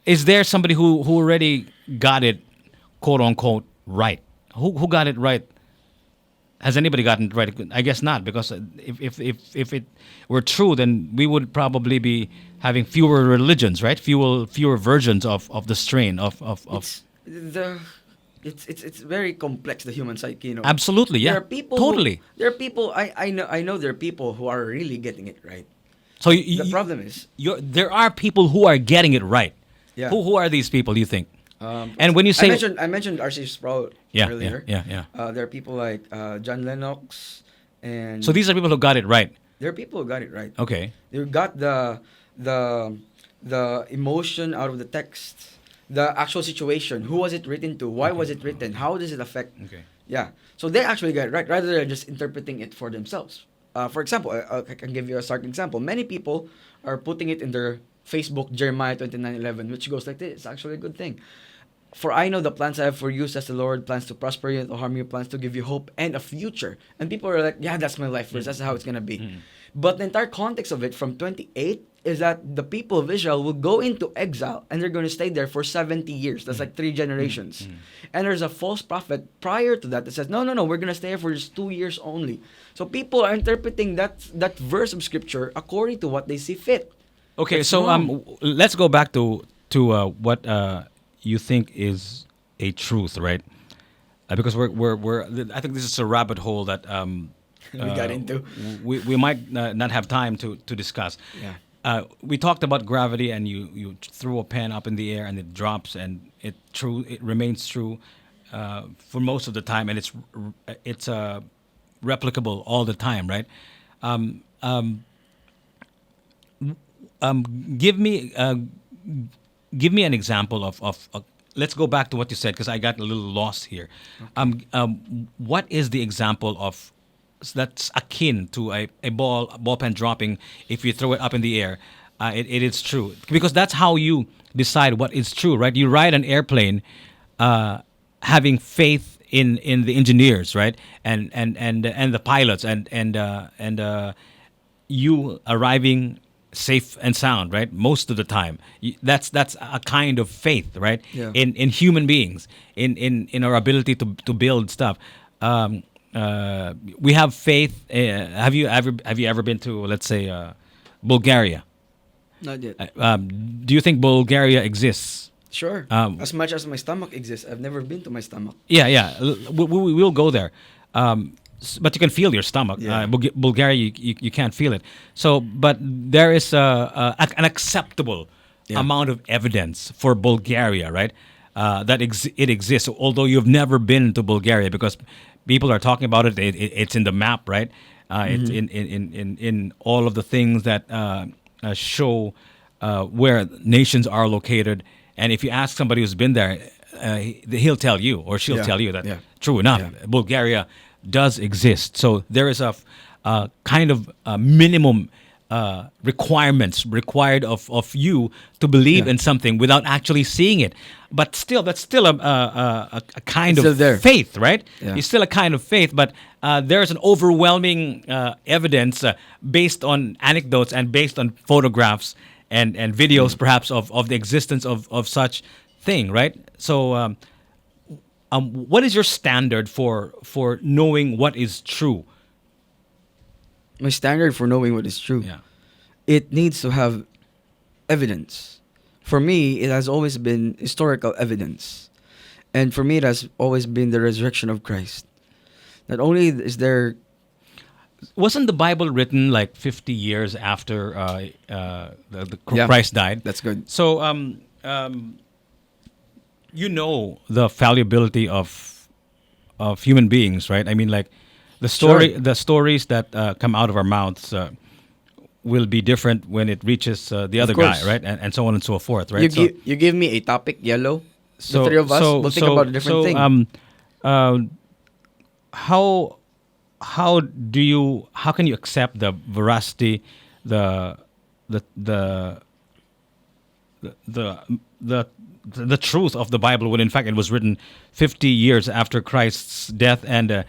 Speaker 1: is there somebody who already got it, quote unquote, right? Who got it right? Has anybody gotten it right? I guess not, because if it were true, then we would probably be having fewer religions, right? Fewer versions of the strain of.
Speaker 2: It's very complex, the human psyche, you know.
Speaker 1: Absolutely, yeah,
Speaker 2: There are people
Speaker 1: totally.
Speaker 2: there are people I know there are people who are really getting it right.
Speaker 1: So
Speaker 2: The problem is,
Speaker 1: there are people who are getting it right.
Speaker 2: Yeah.
Speaker 1: Who are these people? You think? And when you say
Speaker 2: I mentioned R.C. Sproul
Speaker 1: Yeah,
Speaker 2: earlier.
Speaker 1: yeah.
Speaker 2: There are people like John Lennox, and
Speaker 1: So these are people who got it right.
Speaker 2: there are people who got it right.
Speaker 1: Okay.
Speaker 2: They got the emotion out of the text, the actual situation. Who was it written to? Why was it written? How does it affect?
Speaker 1: Okay.
Speaker 2: Yeah. So they actually got it right, rather than just interpreting it for themselves. For example, I can give you a stark example. Many people are putting it in their Facebook, Jeremiah 29:11, which goes like this. It's actually a good thing. For I know the plans I have for you, says the Lord, plans to prosper you and to harm you, plans to give you hope and a future. And people are like, yeah, that's my life verse. That's how it's going to be. But the entire context of it from 28 is that the people of Israel will go into exile and they're going to stay there for 70 years. That's like 3 generations. And there's a false prophet prior to that says, no, we're going to stay here for just 2 years only. So people are interpreting that verse of scripture according to what they see fit.
Speaker 1: Okay,
Speaker 2: That's
Speaker 1: so
Speaker 2: wrong.
Speaker 1: let's go back to what you think is a truth, right? Because we're I think this is a rabbit hole that
Speaker 2: We got into.
Speaker 1: we might not have time to discuss.
Speaker 2: Yeah.
Speaker 1: We talked about gravity, and you threw a pen up in the air and it drops, and it remains true for most of the time, and it's replicable all the time, right? Give me an example of let's go back to what you said, because I got a little lost here. What is the example of that's akin to a ball pen dropping? If you throw it up in the air, it is true, because that's how you decide what is true, right? You ride an airplane having faith in the engineers, right, and the pilots, and you arriving safe and sound, right, most of the time. That's a kind of faith, right?
Speaker 2: Yeah.
Speaker 1: In human beings, in our ability to build stuff. We have faith. Have you ever been to, let's say, Bulgaria?
Speaker 2: Not yet.
Speaker 1: Do you think Bulgaria exists?
Speaker 2: Sure. As much as my stomach exists, I've never been to my stomach.
Speaker 1: Yeah. We'll go there. But you can feel your stomach.
Speaker 2: Yeah.
Speaker 1: Bulgaria, you can't feel it. So, but there is an acceptable amount of evidence for Bulgaria, right? That it exists, although you've never been to Bulgaria, because people are talking about it. It's in the map, right? It's in all of the things that show where nations are located. And if you ask somebody who's been there, he'll tell you, or she'll tell you that true enough, Bulgaria does exist. So there is a kind of minimum requirements required of you to believe
Speaker 2: Yeah.
Speaker 1: in something without actually seeing it. But still, that's still a kind
Speaker 2: It's
Speaker 1: of
Speaker 2: still there.
Speaker 1: faith, right?
Speaker 2: Yeah.
Speaker 1: It's still a kind of faith, but there's an overwhelming evidence based on anecdotes and based on photographs and videos, perhaps, of the existence of such thing, right? So, what is your standard for knowing what is true?
Speaker 2: My standard for knowing what is true.
Speaker 1: Yeah.
Speaker 2: It needs to have evidence. For me, it has always been historical evidence. And for me, it has always been the resurrection of Christ. Not only is there,
Speaker 1: Wasn't the Bible written like 50 years after the
Speaker 2: Yeah.
Speaker 1: Christ died?
Speaker 2: that's good.
Speaker 1: So, you know the fallibility of human beings, right? I mean, like
Speaker 2: Sure.
Speaker 1: the stories that come out of our mouths will be different when it reaches the other guy,
Speaker 2: course.
Speaker 1: right? And so on and so forth, right?
Speaker 2: You give me a topic, yellow. The three of us will think about a different thing.
Speaker 1: How how can you accept the veracity, the the the the the the truth of the Bible when in fact it was written 50 years after Christ's death and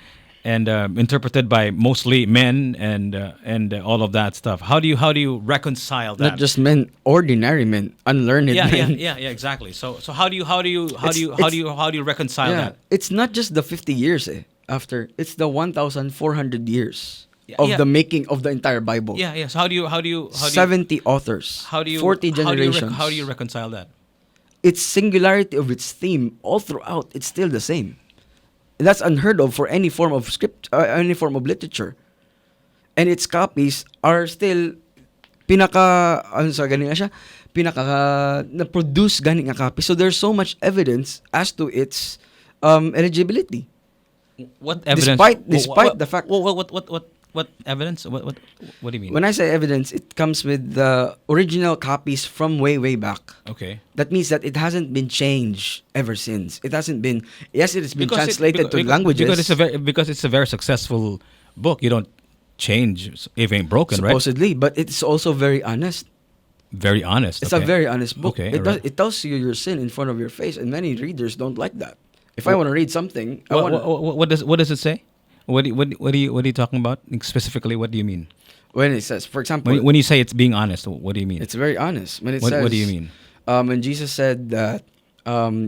Speaker 1: interpreted by mostly men and all of that stuff. How do you reconcile that?
Speaker 2: Not just men, ordinary men, unlearned men.
Speaker 1: Exactly. So how do you reconcile that?
Speaker 2: It's not just the 50 years after. It's the 1,400 years
Speaker 1: Yeah,
Speaker 2: of
Speaker 1: yeah.
Speaker 2: the making of the entire Bible.
Speaker 1: Yeah. So how do you
Speaker 2: 70 authors. 40 generations.
Speaker 1: how do you reconcile that?
Speaker 2: Its singularity of its theme all throughout, it's still the same. That's unheard of for any form of script, any form of literature. And its copies are still na-produce gani nga copy. So there's so much evidence as to its eligibility.
Speaker 1: What evidence?
Speaker 2: Despite the fact-
Speaker 1: what evidence? What do you mean?
Speaker 2: When I say evidence, it comes with the original copies from way back.
Speaker 1: Okay.
Speaker 2: That means that it hasn't been changed ever since. It hasn't been. Yes, it has been
Speaker 1: Because
Speaker 2: translated to languages.
Speaker 1: because it's a very successful book. You don't change if it ain't broken, right?
Speaker 2: supposedly, but it's also very honest.
Speaker 1: Very honest.
Speaker 2: It's
Speaker 1: okay.
Speaker 2: a very honest book.
Speaker 1: Okay,
Speaker 2: It it tells you your sin in front of your face, and many readers don't like that. If I
Speaker 1: Wh-
Speaker 2: want to read something, I
Speaker 1: What,
Speaker 2: want
Speaker 1: what does it say? What are you talking about specifically? What do you mean
Speaker 2: when it says, for example,
Speaker 1: when you say it's being honest? What do you mean?
Speaker 2: it's very honest. When it
Speaker 1: What
Speaker 2: says,
Speaker 1: do you mean?
Speaker 2: When Jesus said that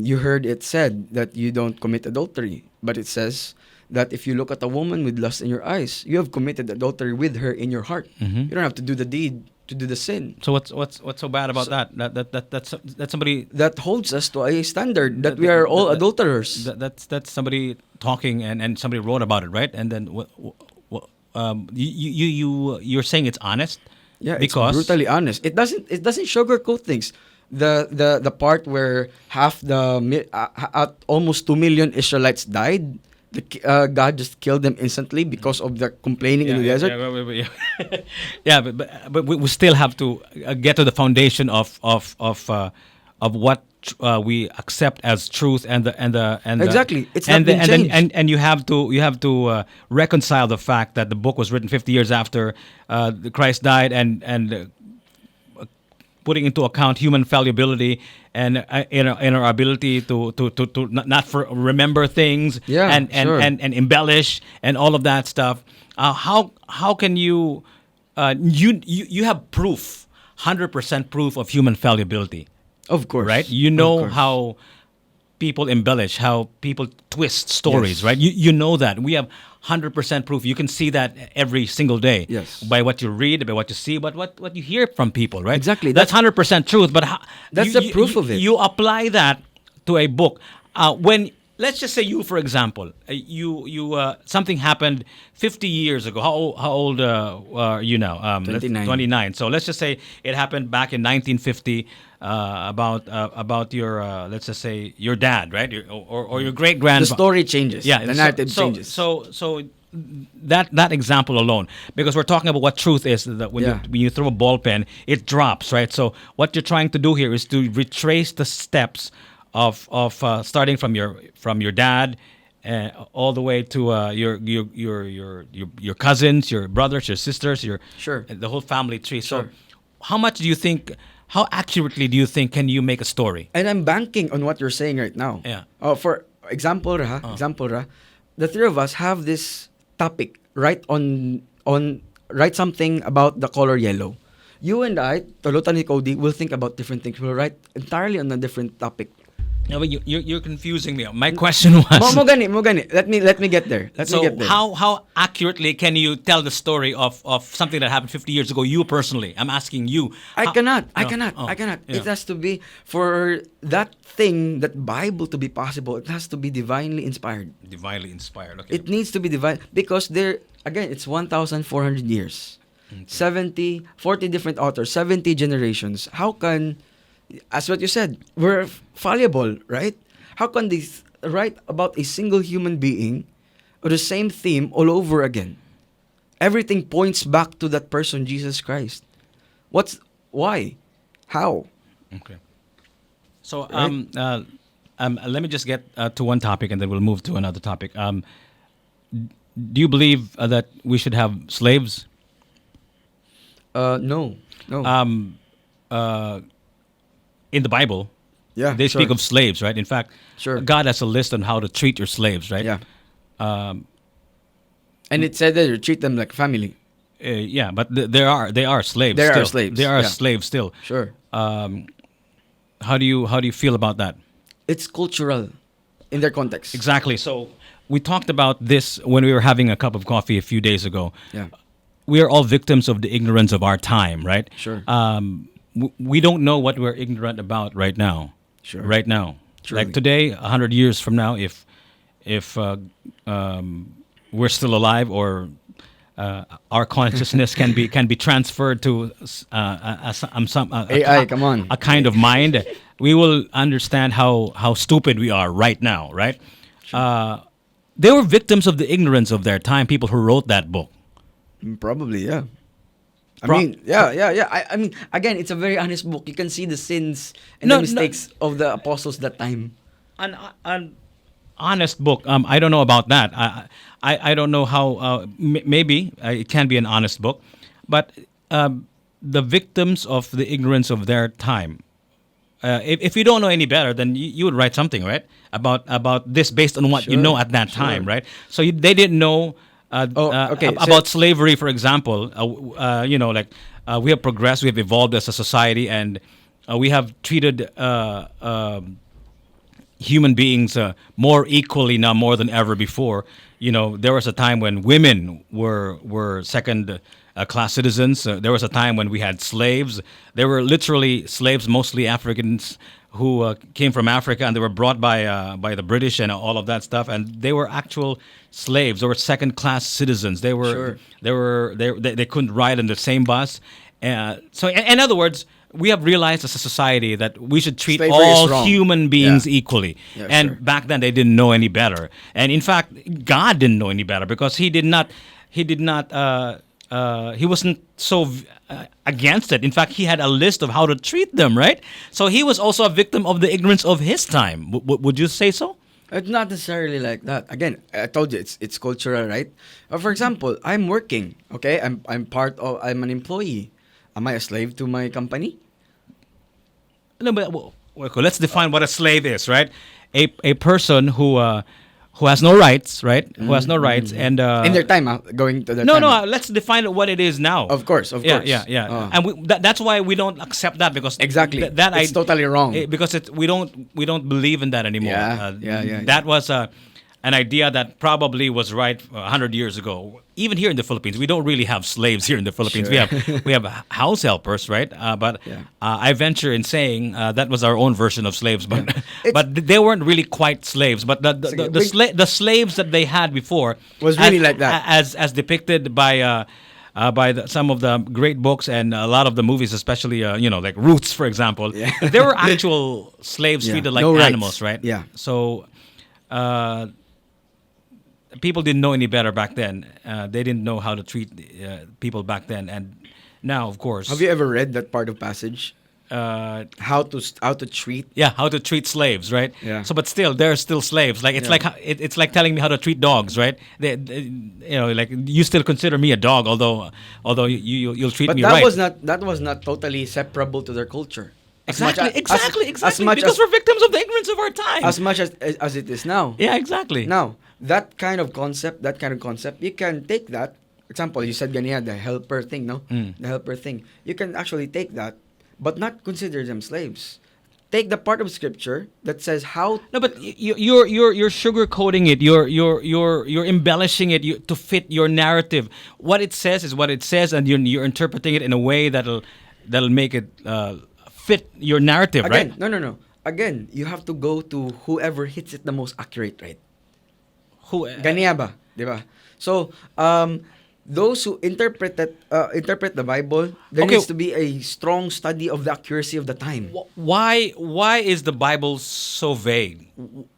Speaker 2: you heard it said that you don't commit adultery, but it says that if you look at a woman with lust in your eyes, you have committed adultery with her in your heart.
Speaker 1: Mhm.
Speaker 2: You don't have to do the deed to do the sin.
Speaker 1: So what's so bad about that? That's somebody
Speaker 2: That holds us to a standard that we are all adulterers.
Speaker 1: that's somebody talking and somebody wrote about it, right? And then you're saying it's honest?
Speaker 2: Yeah,
Speaker 1: because
Speaker 2: it's brutally honest. It doesn't sugarcoat things. The part where almost 2 million Israelites died, God just killed them instantly because of the complaining in the desert.
Speaker 1: Yeah, but we still have to get to the foundation of what we accept as truth and the
Speaker 2: Exactly. It's
Speaker 1: and
Speaker 2: not been changed.
Speaker 1: and you have to reconcile the fact that the book was written 50 years after Christ died and putting into account human fallibility and in our ability to not remember things
Speaker 2: Yeah,
Speaker 1: and
Speaker 2: sure.
Speaker 1: embellish and all of that stuff. How can you you have proof, 100% proof of human fallibility,
Speaker 2: Of course.
Speaker 1: right? You
Speaker 2: Of
Speaker 1: know
Speaker 2: course.
Speaker 1: how people embellish, how people twist stories,
Speaker 2: Yes.
Speaker 1: right? You know that. We have 100% proof. You can see that every single day.
Speaker 2: Yes.
Speaker 1: By what you read, by what you see, but what you hear from people, right?
Speaker 2: Exactly.
Speaker 1: That's 100% truth. But
Speaker 2: That's the proof of it.
Speaker 1: You apply that to a book. When let's just say you, for example, something happened 50 years ago. How old are you now?
Speaker 2: 29.
Speaker 1: 29. So let's just say it happened back in 1950. About your let's just say your dad, right? Or your great
Speaker 2: The
Speaker 1: grandfather.
Speaker 2: story changes.
Speaker 1: Yeah,
Speaker 2: The narrative
Speaker 1: so,
Speaker 2: changes.
Speaker 1: So that example alone, because we're talking about what truth is, that when
Speaker 2: Yeah.
Speaker 1: you throw a ball pen, it drops, right? So what you're trying to do here is to retrace the steps of starting from your dad all the way to your cousins, your brothers, your sisters, your
Speaker 2: Sure.
Speaker 1: the whole family tree. So,
Speaker 2: Sure.
Speaker 1: how much do you think? How accurately do you think can you make a story?
Speaker 2: And I'm banking on what you're saying right now.
Speaker 1: Yeah.
Speaker 2: Oh, for example, the three of us have this topic write something about the color yellow. You and I, Tolutan ni Cody, will think about different things. We'll write entirely on a different topic.
Speaker 1: No, but you're confusing me. My question was.
Speaker 2: Mo gani. Let me get there. Let me
Speaker 1: So
Speaker 2: get there.
Speaker 1: how accurately can you tell the story of something that happened 50 years ago? You personally, I'm asking you.
Speaker 2: I
Speaker 1: How-
Speaker 2: cannot. I
Speaker 1: No,
Speaker 2: cannot.
Speaker 1: oh,
Speaker 2: I cannot.
Speaker 1: yeah.
Speaker 2: It has to be for that thing, that Bible to be possible. It has to be divinely inspired.
Speaker 1: Divinely inspired. Okay.
Speaker 2: It needs to be divine because it's 1,400 years. 40 different authors, 70 generations. How can, as what you said, we're fallible, right? How can they write about a single human being or the same theme all over again? Everything points back to that person, Jesus Christ. Why? How?
Speaker 1: Okay. So
Speaker 2: Right.
Speaker 1: let me just get to one topic and then we'll move to another topic. Do you believe that we should have slaves?
Speaker 2: No.
Speaker 1: In the Bible,
Speaker 2: Yeah,
Speaker 1: they speak
Speaker 2: sure.
Speaker 1: of slaves, right? In fact,
Speaker 2: Sure.
Speaker 1: God has a list on how to treat your slaves, right?
Speaker 2: Yeah.
Speaker 1: Um,
Speaker 2: And it said that you treat them like family.
Speaker 1: yeah, but they are slaves.
Speaker 2: They are
Speaker 1: still.
Speaker 2: slaves,
Speaker 1: They are
Speaker 2: yeah.
Speaker 1: slaves still.
Speaker 2: Sure.
Speaker 1: How do you feel about that?
Speaker 2: It's cultural in their context.
Speaker 1: Exactly. So we talked about this when we were having a cup of coffee a few days ago.
Speaker 2: Yeah.
Speaker 1: We are all victims of the ignorance of our time, right?
Speaker 2: Sure.
Speaker 1: We don't know what we're ignorant about right now.
Speaker 2: Sure.
Speaker 1: Right now,
Speaker 2: Truly.
Speaker 1: like today, 100 years from now, if we're still alive or our consciousness can be transferred to
Speaker 2: AI, come on.
Speaker 1: a kind of mind, we will understand how stupid we are right now, right? They were victims of the ignorance of their time. People who wrote that book.
Speaker 2: Probably, yeah. I
Speaker 1: Pro-
Speaker 2: mean, yeah. I mean, again, it's a very honest book. You can see the sins and
Speaker 1: No,
Speaker 2: the mistakes of the apostles that time.
Speaker 1: An honest book. I don't know about that. I don't know how. Maybe it can be an honest book, but the victims of the ignorance of their time. If you don't know any better, then you would write something, right? About this based on what you
Speaker 2: Sure,
Speaker 1: know at that
Speaker 2: sure.
Speaker 1: time, right? So they didn't know
Speaker 2: Okay,
Speaker 1: about slavery, for example. We have progressed, we have evolved as a society, and we have treated human beings more equally now, more than ever before. There was a time when women were second class citizens. There was a time when we had slaves. There were literally slaves, mostly Africans, who came from Africa, and they were brought by the British and all of that stuff. And they were actual slaves. They were second class citizens. They were
Speaker 2: Sure.
Speaker 1: they couldn't ride in the same bus. So in other words, we have realized as a society that we should treat
Speaker 2: Slavery is
Speaker 1: all
Speaker 2: wrong.
Speaker 1: human beings
Speaker 2: Yeah.
Speaker 1: equally.
Speaker 2: Yeah,
Speaker 1: And
Speaker 2: sure.
Speaker 1: back then they didn't know any better. And in fact, God didn't know any better because he wasn't so against it. In fact, he had a list of how to treat them, right? So he was also a victim of the ignorance of his time. Would you say so?
Speaker 2: It's not necessarily like that. Again, I told you it's cultural, right? For example, I'm working. Okay, I'm an employee. Am I a slave to my company?
Speaker 1: No, but okay, let's define what a slave is, right? A person who has no rights, right? Who has no rights, and
Speaker 2: In their time, going to their
Speaker 1: no,
Speaker 2: time.
Speaker 1: no. Let's define what it is now.
Speaker 2: Of course.
Speaker 1: Yeah.
Speaker 2: Oh.
Speaker 1: And that's why we don't accept that because
Speaker 2: Exactly. It's totally wrong.
Speaker 1: Because we don't believe in that anymore.
Speaker 2: Yeah.
Speaker 1: That was an idea that probably was right 100 years ago. Even here in the Philippines, we don't really have slaves here in the Philippines.
Speaker 2: Sure.
Speaker 1: We have house helpers, right? But
Speaker 2: Yeah.
Speaker 1: I venture in saying that was our own version of slaves, but
Speaker 2: It's-
Speaker 1: but they weren't really quite slaves. But
Speaker 2: Sige,
Speaker 1: the slaves that they had before
Speaker 2: Was really like that.
Speaker 1: as depicted by some of the great books and a lot of the movies, especially like Roots, for example.
Speaker 2: Yeah.
Speaker 1: There were actual slaves
Speaker 2: Yeah.
Speaker 1: treated like
Speaker 2: No rights.
Speaker 1: animals, right?
Speaker 2: Yeah.
Speaker 1: So people didn't know any better back then. They didn't know how to treat people back then, and now, of course.
Speaker 2: Have you ever read that part of passage? how to treat.
Speaker 1: how to treat slaves, right?
Speaker 2: Yeah.
Speaker 1: So, but still, they're still slaves. Like it's
Speaker 2: Yeah.
Speaker 1: like it's like telling me how to treat dogs, right? Like you still consider me a dog, although you'll treat
Speaker 2: But
Speaker 1: me
Speaker 2: that
Speaker 1: right.
Speaker 2: was not totally separable to their culture.
Speaker 1: Exactly.
Speaker 2: As much
Speaker 1: because
Speaker 2: as
Speaker 1: we're victims of the ignorance of our time.
Speaker 2: as much as it is now.
Speaker 1: Yeah, exactly.
Speaker 2: Now, that kind of concept, you can take that. Example, you said ganyan, the helper thing, no? The helper thing. You can actually take that, but not consider them slaves. Take the part of scripture that says how.
Speaker 1: No, but you're sugarcoating it. You're embellishing it to fit your narrative. What it says is what it says, and you're interpreting it in a way that'll make it fit your narrative,
Speaker 2: Again,
Speaker 1: right?
Speaker 2: no. Again, you have to go to whoever hits it the most accurate, right?
Speaker 1: Who?
Speaker 2: Ganiya ba? Di ba? So, those who interpret the Bible, there
Speaker 1: Okay.
Speaker 2: needs to be a strong study of the accuracy of the time.
Speaker 1: Why is the Bible so vague?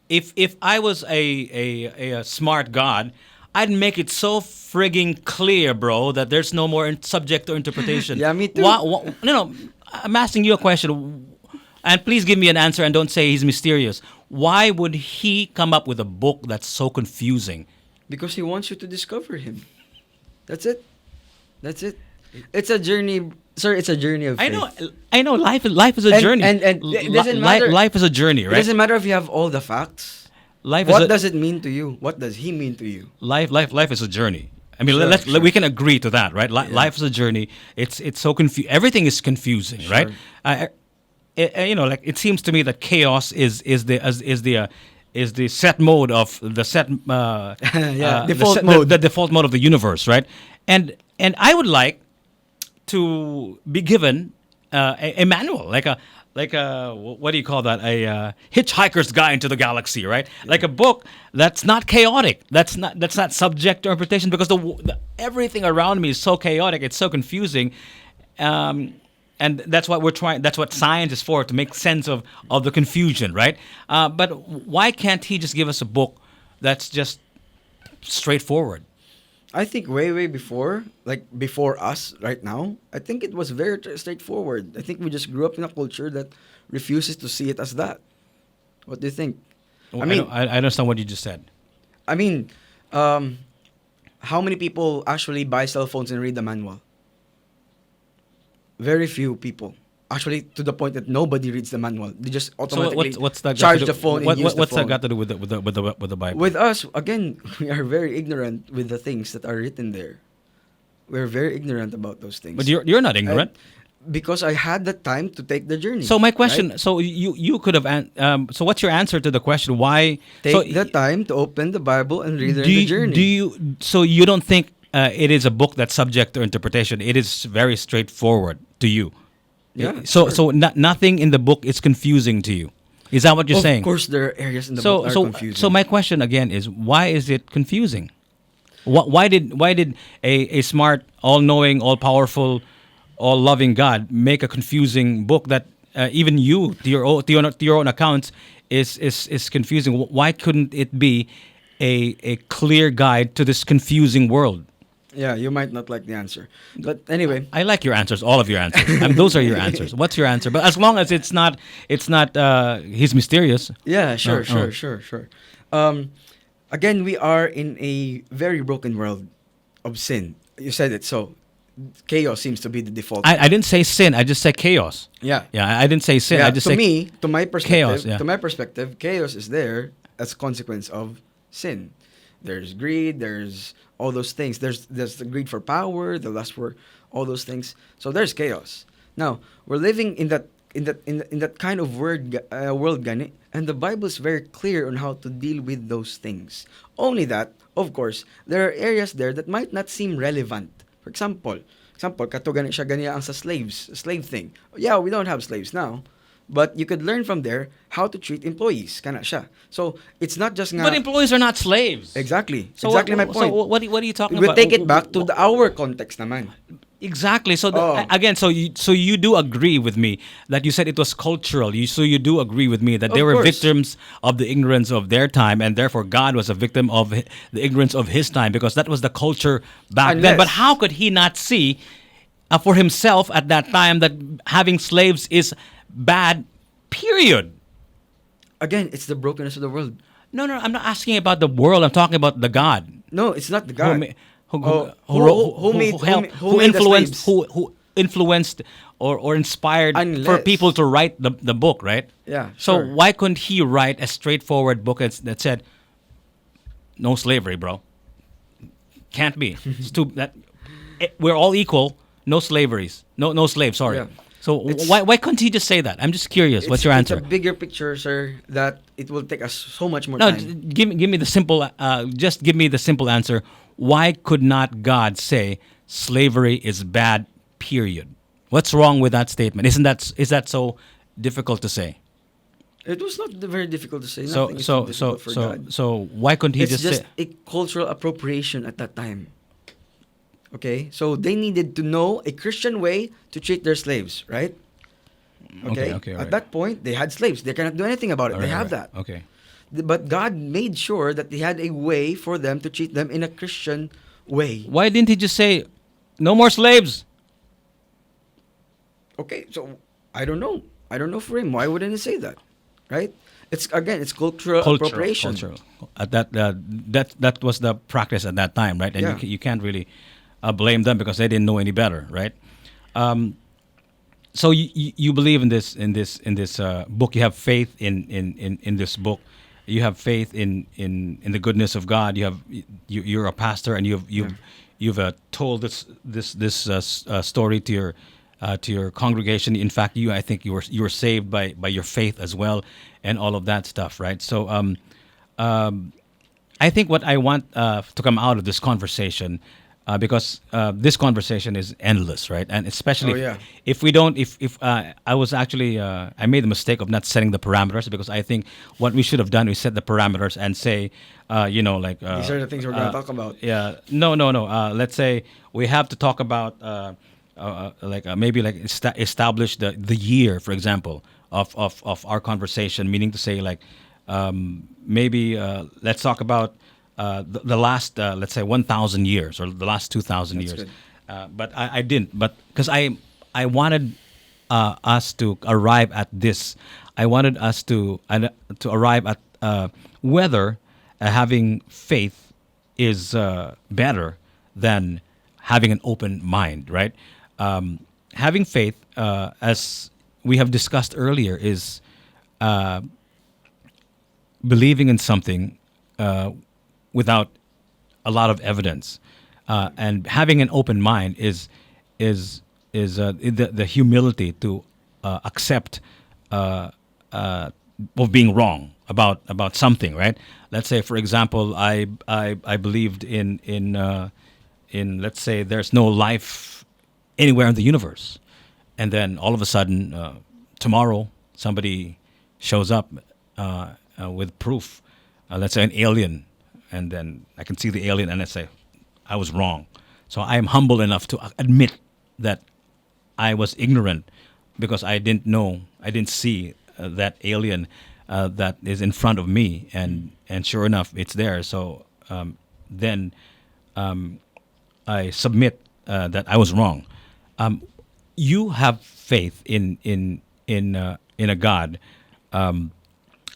Speaker 1: If I was a smart God, I'd make it so frigging clear, bro, that there's no more subject to interpretation.
Speaker 2: Yeah, me too.
Speaker 1: No, I'm asking you a question, and please give me an answer, and don't say he's mysterious. Why would he come up with a book that's so confusing?
Speaker 2: Because he wants you to discover him. That's it. It's a journey, sir. It's a journey of faith.
Speaker 1: I know. Life is a journey.
Speaker 2: And it doesn't matter.
Speaker 1: Life is a journey,
Speaker 2: It
Speaker 1: right?
Speaker 2: doesn't matter if you have all the facts.
Speaker 1: Life
Speaker 2: What
Speaker 1: is
Speaker 2: does it mean to you? What does he mean to you?
Speaker 1: life is a journey. I mean,
Speaker 2: Sure.
Speaker 1: we can agree to that, right? Life is a journey. It's so everything is confusing, right? Like it seems to me that chaos is the set mode of the set
Speaker 2: Default mode.
Speaker 1: the default mode of the universe, right? And I would like to be given a manual, like a what do you call that? A hitchhiker's guide to the galaxy, right? Like a book that's not chaotic. That's not subject to interpretation, because everything around me is so chaotic. It's so confusing. And that's what we're trying. That's what science is for, to make sense of the confusion, right? But why can't he just give us a book that's just straightforward?
Speaker 2: I think way before, like before us right now, I think it was very straightforward. I think we just grew up in a culture that refuses to see it as that. What do you think?
Speaker 1: I understand what you just said.
Speaker 2: I mean, how many people actually buy cell phones and read the manual? Very few people. Actually, to the point that nobody reads the manual. They just automatically
Speaker 1: what's that
Speaker 2: charge
Speaker 1: got to
Speaker 2: the
Speaker 1: do,
Speaker 2: phone
Speaker 1: what,
Speaker 2: and use the
Speaker 1: what's
Speaker 2: phone.
Speaker 1: that got to do with the Bible?
Speaker 2: With us, again, we are very ignorant with the things that are written there. We're very ignorant about those things.
Speaker 1: But you're not ignorant.
Speaker 2: Because I had the time to take the journey.
Speaker 1: So my question,
Speaker 2: right?
Speaker 1: so you could have, so what's your answer to the question? Why
Speaker 2: Take the time to open the Bible and read the journey.
Speaker 1: So you don't think it is a book that's subject to interpretation? It is very straightforward to you.
Speaker 2: Yeah.
Speaker 1: So nothing in the book is confusing to you. Is that what you're saying?
Speaker 2: Of course, there are areas in the book that are confusing.
Speaker 1: So my question again is, why is it confusing? Why did a smart, all-knowing, all-powerful, all-loving God make a confusing book that even you, to your own accounts, is confusing? Why couldn't it be a clear guide to this confusing world?
Speaker 2: Yeah, you might not like the answer, but anyway,
Speaker 1: I like your answers, all of your answers. Those are your answers. What's your answer? But as long as it's not he's mysterious.
Speaker 2: yeah, sure. Again, we are in a very broken world of sin. You said it, so chaos seems to be the default.
Speaker 1: I didn't say sin. I just said chaos.
Speaker 2: Yeah.
Speaker 1: I didn't say sin.
Speaker 2: Yeah,
Speaker 1: I just
Speaker 2: to
Speaker 1: said
Speaker 2: me, to my perspective,
Speaker 1: chaos, yeah.
Speaker 2: chaos is there as a consequence of sin. There's greed. There's all those things. There's the greed for power, the lust for all those things. So there's chaos. Now we're living in that kind of world, gani, and the Bible is very clear on how to deal with those things. Only that, of course, there are areas there that might not seem relevant. For example, kato gani siya gani ang sa slave thing. Yeah, we don't have slaves now. But you could learn from there how to treat employees. Kana siya. So, it's not just nga...
Speaker 1: But employees are not slaves.
Speaker 2: Exactly.
Speaker 1: So
Speaker 2: exactly my point.
Speaker 1: So what are you talking
Speaker 2: We
Speaker 1: about?
Speaker 2: take it back to our context naman.
Speaker 1: Exactly. So
Speaker 2: Oh.
Speaker 1: again, so you do agree with me that you said it was cultural. So you do agree with me that they
Speaker 2: Of
Speaker 1: were
Speaker 2: course.
Speaker 1: victims of the ignorance of their time, and therefore God was a victim of the ignorance of His time, because that was the culture back then.
Speaker 2: Unless-
Speaker 1: But how could He not see for himself at that time that having slaves is bad, period.
Speaker 2: Again, it's the brokenness of the world.
Speaker 1: No, no, I'm not asking about the world. I'm talking about the God
Speaker 2: No, it's not the
Speaker 1: who
Speaker 2: God.
Speaker 1: ma-
Speaker 2: Oh,
Speaker 1: who
Speaker 2: made the
Speaker 1: influenced
Speaker 2: slaves?
Speaker 1: who influenced or inspired for
Speaker 2: Unless,
Speaker 1: people to write the book, right?
Speaker 2: yeah,
Speaker 1: So
Speaker 2: sure.
Speaker 1: why couldn't he write a straightforward book that said no slavery, bro? Can't be. It's too that we're all equal. No slaveries. No slaves. Sorry.
Speaker 2: Yeah.
Speaker 1: So
Speaker 2: It's
Speaker 1: why couldn't he just say that? I'm just curious. What's your
Speaker 2: It's
Speaker 1: answer?
Speaker 2: a bigger picture, sir, that it will take us so much more
Speaker 1: No,
Speaker 2: time.
Speaker 1: give me the simple. Just give me the simple answer. Why could not God say slavery is bad? Period. What's wrong with that statement? Is that so difficult to say?
Speaker 2: It was not very difficult to say.
Speaker 1: So
Speaker 2: Nothing is
Speaker 1: so
Speaker 2: too
Speaker 1: so
Speaker 2: difficult for
Speaker 1: so
Speaker 2: God.
Speaker 1: so why couldn't he
Speaker 2: It's
Speaker 1: just
Speaker 2: just
Speaker 1: say?
Speaker 2: a cultural appropriation at that time. Okay, so they needed to know a Christian way to treat their slaves, right? Okay.
Speaker 1: Okay,
Speaker 2: At
Speaker 1: right.
Speaker 2: that point, they had slaves. They cannot do anything about it.
Speaker 1: All
Speaker 2: They
Speaker 1: right,
Speaker 2: have
Speaker 1: right.
Speaker 2: that.
Speaker 1: Okay.
Speaker 2: But God made sure that He had a way for them to treat them in a Christian way.
Speaker 1: Why didn't he just say, "No more slaves"?
Speaker 2: Okay, so I don't know. I don't know for him. Why wouldn't he say that? Right? It's again, it's cultural appropriation.
Speaker 1: Cultural. That was the practice at that time, right? And
Speaker 2: Yeah.
Speaker 1: you can't really blame them because they didn't know any better, right? So you believe in this book. You have faith in this book. You have faith in the goodness of God. You're a pastor, and you've told this story to your congregation. In fact, I think you were saved by your faith as well, and all of that stuff, right? So I think what I want to come out of this conversation, because this conversation is endless, right? And especially
Speaker 2: Oh, yeah.
Speaker 1: if we don't, if I was actually, I made the mistake of not setting the parameters, because I think what we should have done is set the parameters and say, like
Speaker 2: These are the things we're going to talk about.
Speaker 1: yeah, no. Let's say we have to talk about maybe like establish the year, for example, of our conversation. Meaning to say, like maybe let's talk about the last let's say 1,000 years or the last 2,000
Speaker 2: That's
Speaker 1: years.
Speaker 2: good.
Speaker 1: But I didn't. But because I wanted us to arrive at this. I wanted us to arrive at whether having faith is better than having an open mind, right? Having faith, as we have discussed earlier, is believing in something without a lot of evidence, and having an open mind is the humility to accept of being wrong about something, right? Let's say, for example, I believed in let's say there's no life anywhere in the universe, and then all of a sudden tomorrow somebody shows up with proof, let's say an alien, and then I can see the alien and I say I was wrong. So I am humble enough to admit that I was ignorant because I didn't know, I didn't see that alien that is in front of me, and sure enough, it's there. So then I submit that I was wrong. You have faith in a God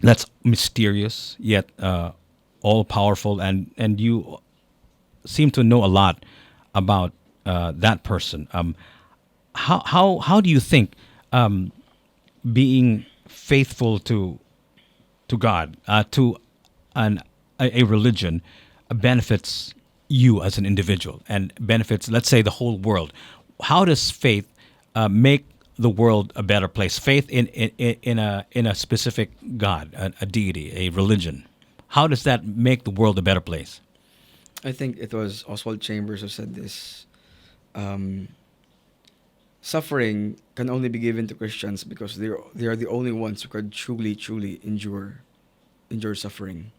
Speaker 1: that's mysterious yet all powerful, and you seem to know a lot about that person. How do you think being faithful to God, to a religion, benefits you as an individual and benefits, let's say, the whole world? How does faith make the world a better place? Faith in a specific God, a deity, a religion. How does that make the world a better place?
Speaker 2: I think it was Oswald Chambers who said this. Suffering can only be given to Christians because they are the only ones who could truly endure suffering.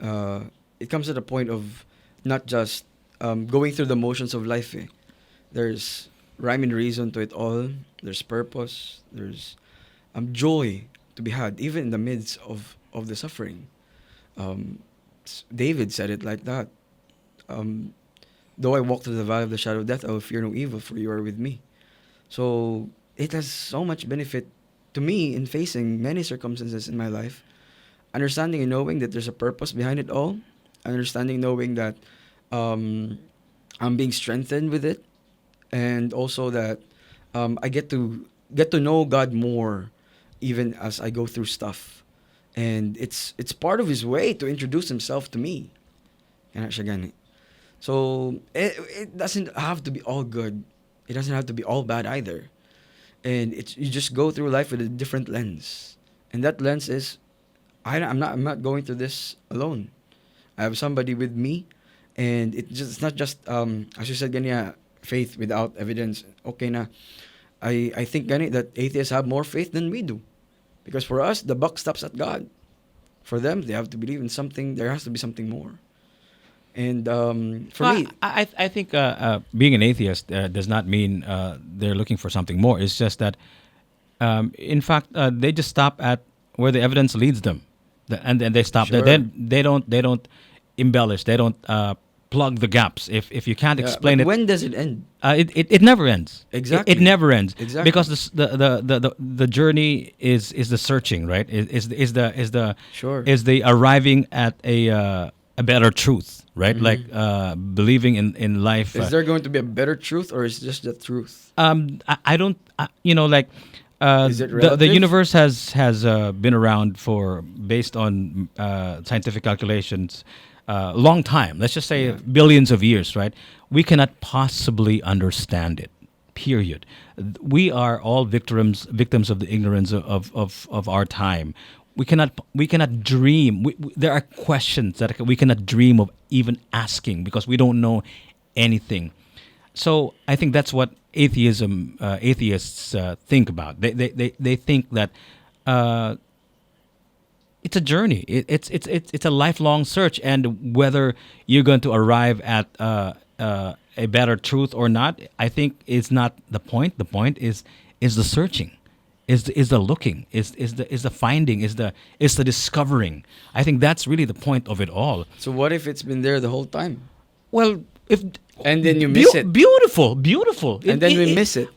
Speaker 2: It comes at a point of not just going through the motions of life. There's rhyme and reason to it all. There's purpose. There's joy to be had even in the midst of the suffering. David said it like that. though I walk through the valley of the shadow of death, I will fear no evil, for you are with me. So it has so much benefit to me in facing many circumstances in my life. Understanding and knowing that there's a purpose behind it all. Understanding, knowing that um, I'm being strengthened with it, and also that I get to know God more, even as I go through stuff. And it's part of His way to introduce Himself to me. Kaya siya gani. So it doesn't have to be all good. It doesn't have to be all bad either. And you just go through life with a different lens, and that lens is I'm not going through this alone. I have somebody with me, and it's not just as you said ganya, faith without evidence. Okay na. I think gani that atheists have more faith than we do, because for us the buck stops at God. For them, they have to believe in something. There has to be something more. And for
Speaker 1: Well,
Speaker 2: me,
Speaker 1: I think being an atheist does not mean they're looking for something more. It's just that, in fact, they just stop at where the evidence leads them, and then they stop there.
Speaker 2: Sure.
Speaker 1: Then they don't embellish. They don't plug the gaps. If you can't
Speaker 2: yeah,
Speaker 1: explain
Speaker 2: but
Speaker 1: it,
Speaker 2: when does it end?
Speaker 1: it never ends.
Speaker 2: Exactly.
Speaker 1: It never ends.
Speaker 2: Exactly.
Speaker 1: Because the journey is the searching, right?
Speaker 2: Sure.
Speaker 1: Is the arriving at a better truth, right? Like believing in life.
Speaker 2: Is there going to be a better truth, or is it just the truth?
Speaker 1: I don't. Like.
Speaker 2: Is it
Speaker 1: The
Speaker 2: relative?
Speaker 1: universe has been around for, based on scientific calculations, long time. Let's just say billions of years, right? We cannot possibly understand it. Period. We are all victims of the ignorance of our time. We cannot dream. There are questions that we cannot dream of even asking, because we don't know anything. So I think that's what atheists think about. They think that it's a journey. It's a lifelong search, and whether you're going to arrive at a better truth or not, I think is not the point. The point is the searching, is the looking, is the finding, is the discovering. I think that's really the point of it all.
Speaker 2: So what if it's been there the whole time?
Speaker 1: Well, if
Speaker 2: And then you miss it.
Speaker 1: Beautiful.
Speaker 2: And then we miss it.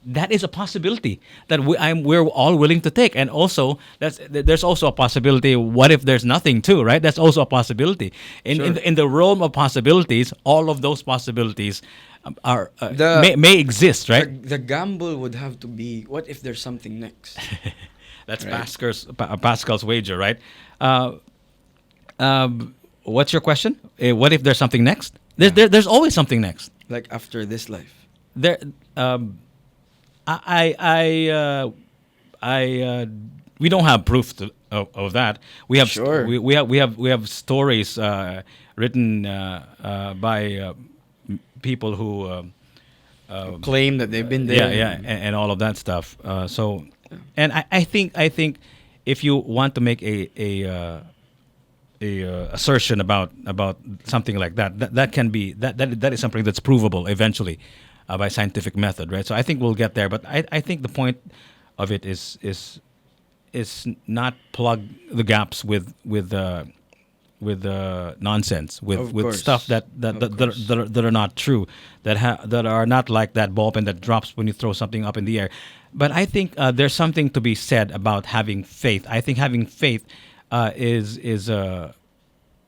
Speaker 1: That is a possibility that we're all willing to take, and also there's also a possibility. What if there's nothing too, right? That's also a possibility. In the realm of possibilities, all of those possibilities are may exist, right?
Speaker 2: The gamble would have to be, what if there's something next?
Speaker 1: That's
Speaker 2: Right.
Speaker 1: Pascal's wager, right? What's your question? What if there's something next? There's always something next.
Speaker 2: Like after this life.
Speaker 1: There, we don't have proof of that. We have
Speaker 2: Sure.
Speaker 1: we have stories written by people who
Speaker 2: Claim that they've been there.
Speaker 1: and all of that stuff. And I think if you want to make a assertion about something like that can be that is something that's provable eventually by scientific method, right? So I think we'll get there, but I think the point of it is not plug the gaps with nonsense,
Speaker 2: Of
Speaker 1: with
Speaker 2: course.
Speaker 1: stuff that are not true, that are not like that ball pen that drops when you throw something up in the air. But I think there's something to be said about having faith. I think having faith is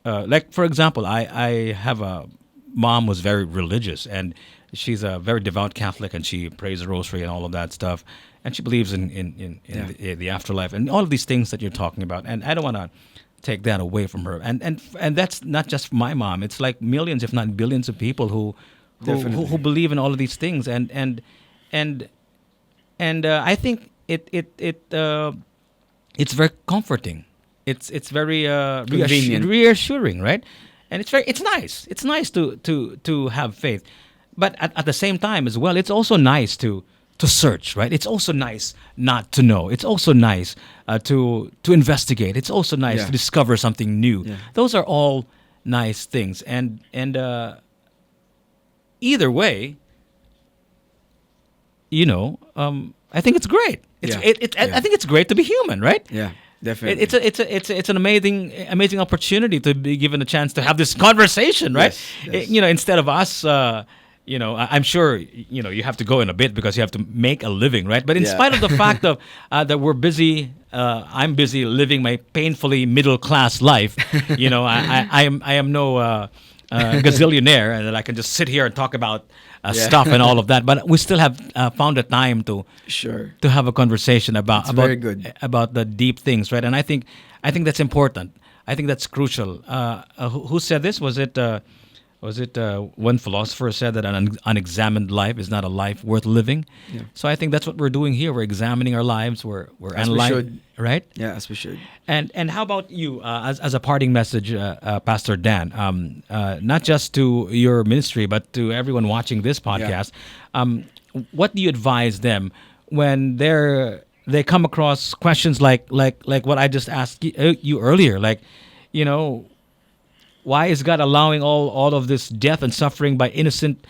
Speaker 1: like, for example, I have a mom who's very religious, and she's a very devout Catholic, and she prays the rosary and all of that stuff, and she believes in the afterlife and all of these things that you're talking about. And I don't want to take that away from her. And that's not just my mom. It's like millions, if not billions, of people who
Speaker 2: Definitely.
Speaker 1: believe in all of these things. And I think it's very comforting. It's very
Speaker 2: Convenient.
Speaker 1: reassuring, right? And it's nice. It's nice to have faith, but at the same time as well, it's also nice to search, right? It's also nice not to know. It's also nice to investigate. It's also nice
Speaker 2: Yeah.
Speaker 1: to discover something new.
Speaker 2: Yeah.
Speaker 1: Those are all nice things, and either way, I think it's great.
Speaker 2: Yeah.
Speaker 1: I think it's great to be human, right?
Speaker 2: Yeah. Definitely.
Speaker 1: It's an amazing opportunity to be given a chance to have this conversation, right?
Speaker 2: Yes, yes.
Speaker 1: Instead of us, I'm sure you have to go in a bit because you have to make a living, right? But in
Speaker 2: Yeah.
Speaker 1: spite of the fact of that we're busy, I'm busy living my painfully middle class life. I am no gazillionaire, and that I can just sit here and talk about
Speaker 2: Yeah.
Speaker 1: stuff and all of that. But we still have found a time
Speaker 2: Sure.
Speaker 1: to have a conversation
Speaker 2: It's very good.
Speaker 1: about the deep things, right? And I think that's important. I think that's crucial. Who said this? Was it one philosopher said that an unexamined life is not a life worth living?
Speaker 2: Yeah.
Speaker 1: So I think that's what we're doing here. We're examining our lives. We're
Speaker 2: As we
Speaker 1: analyzing,
Speaker 2: should.
Speaker 1: right?
Speaker 2: Yeah, as we should.
Speaker 1: And how about you, as a parting message, Pastor Dan, not just to your ministry, but to everyone watching this podcast, what do you advise them when they come across questions like what I just asked you earlier, like, why is God allowing all of this death and suffering by innocent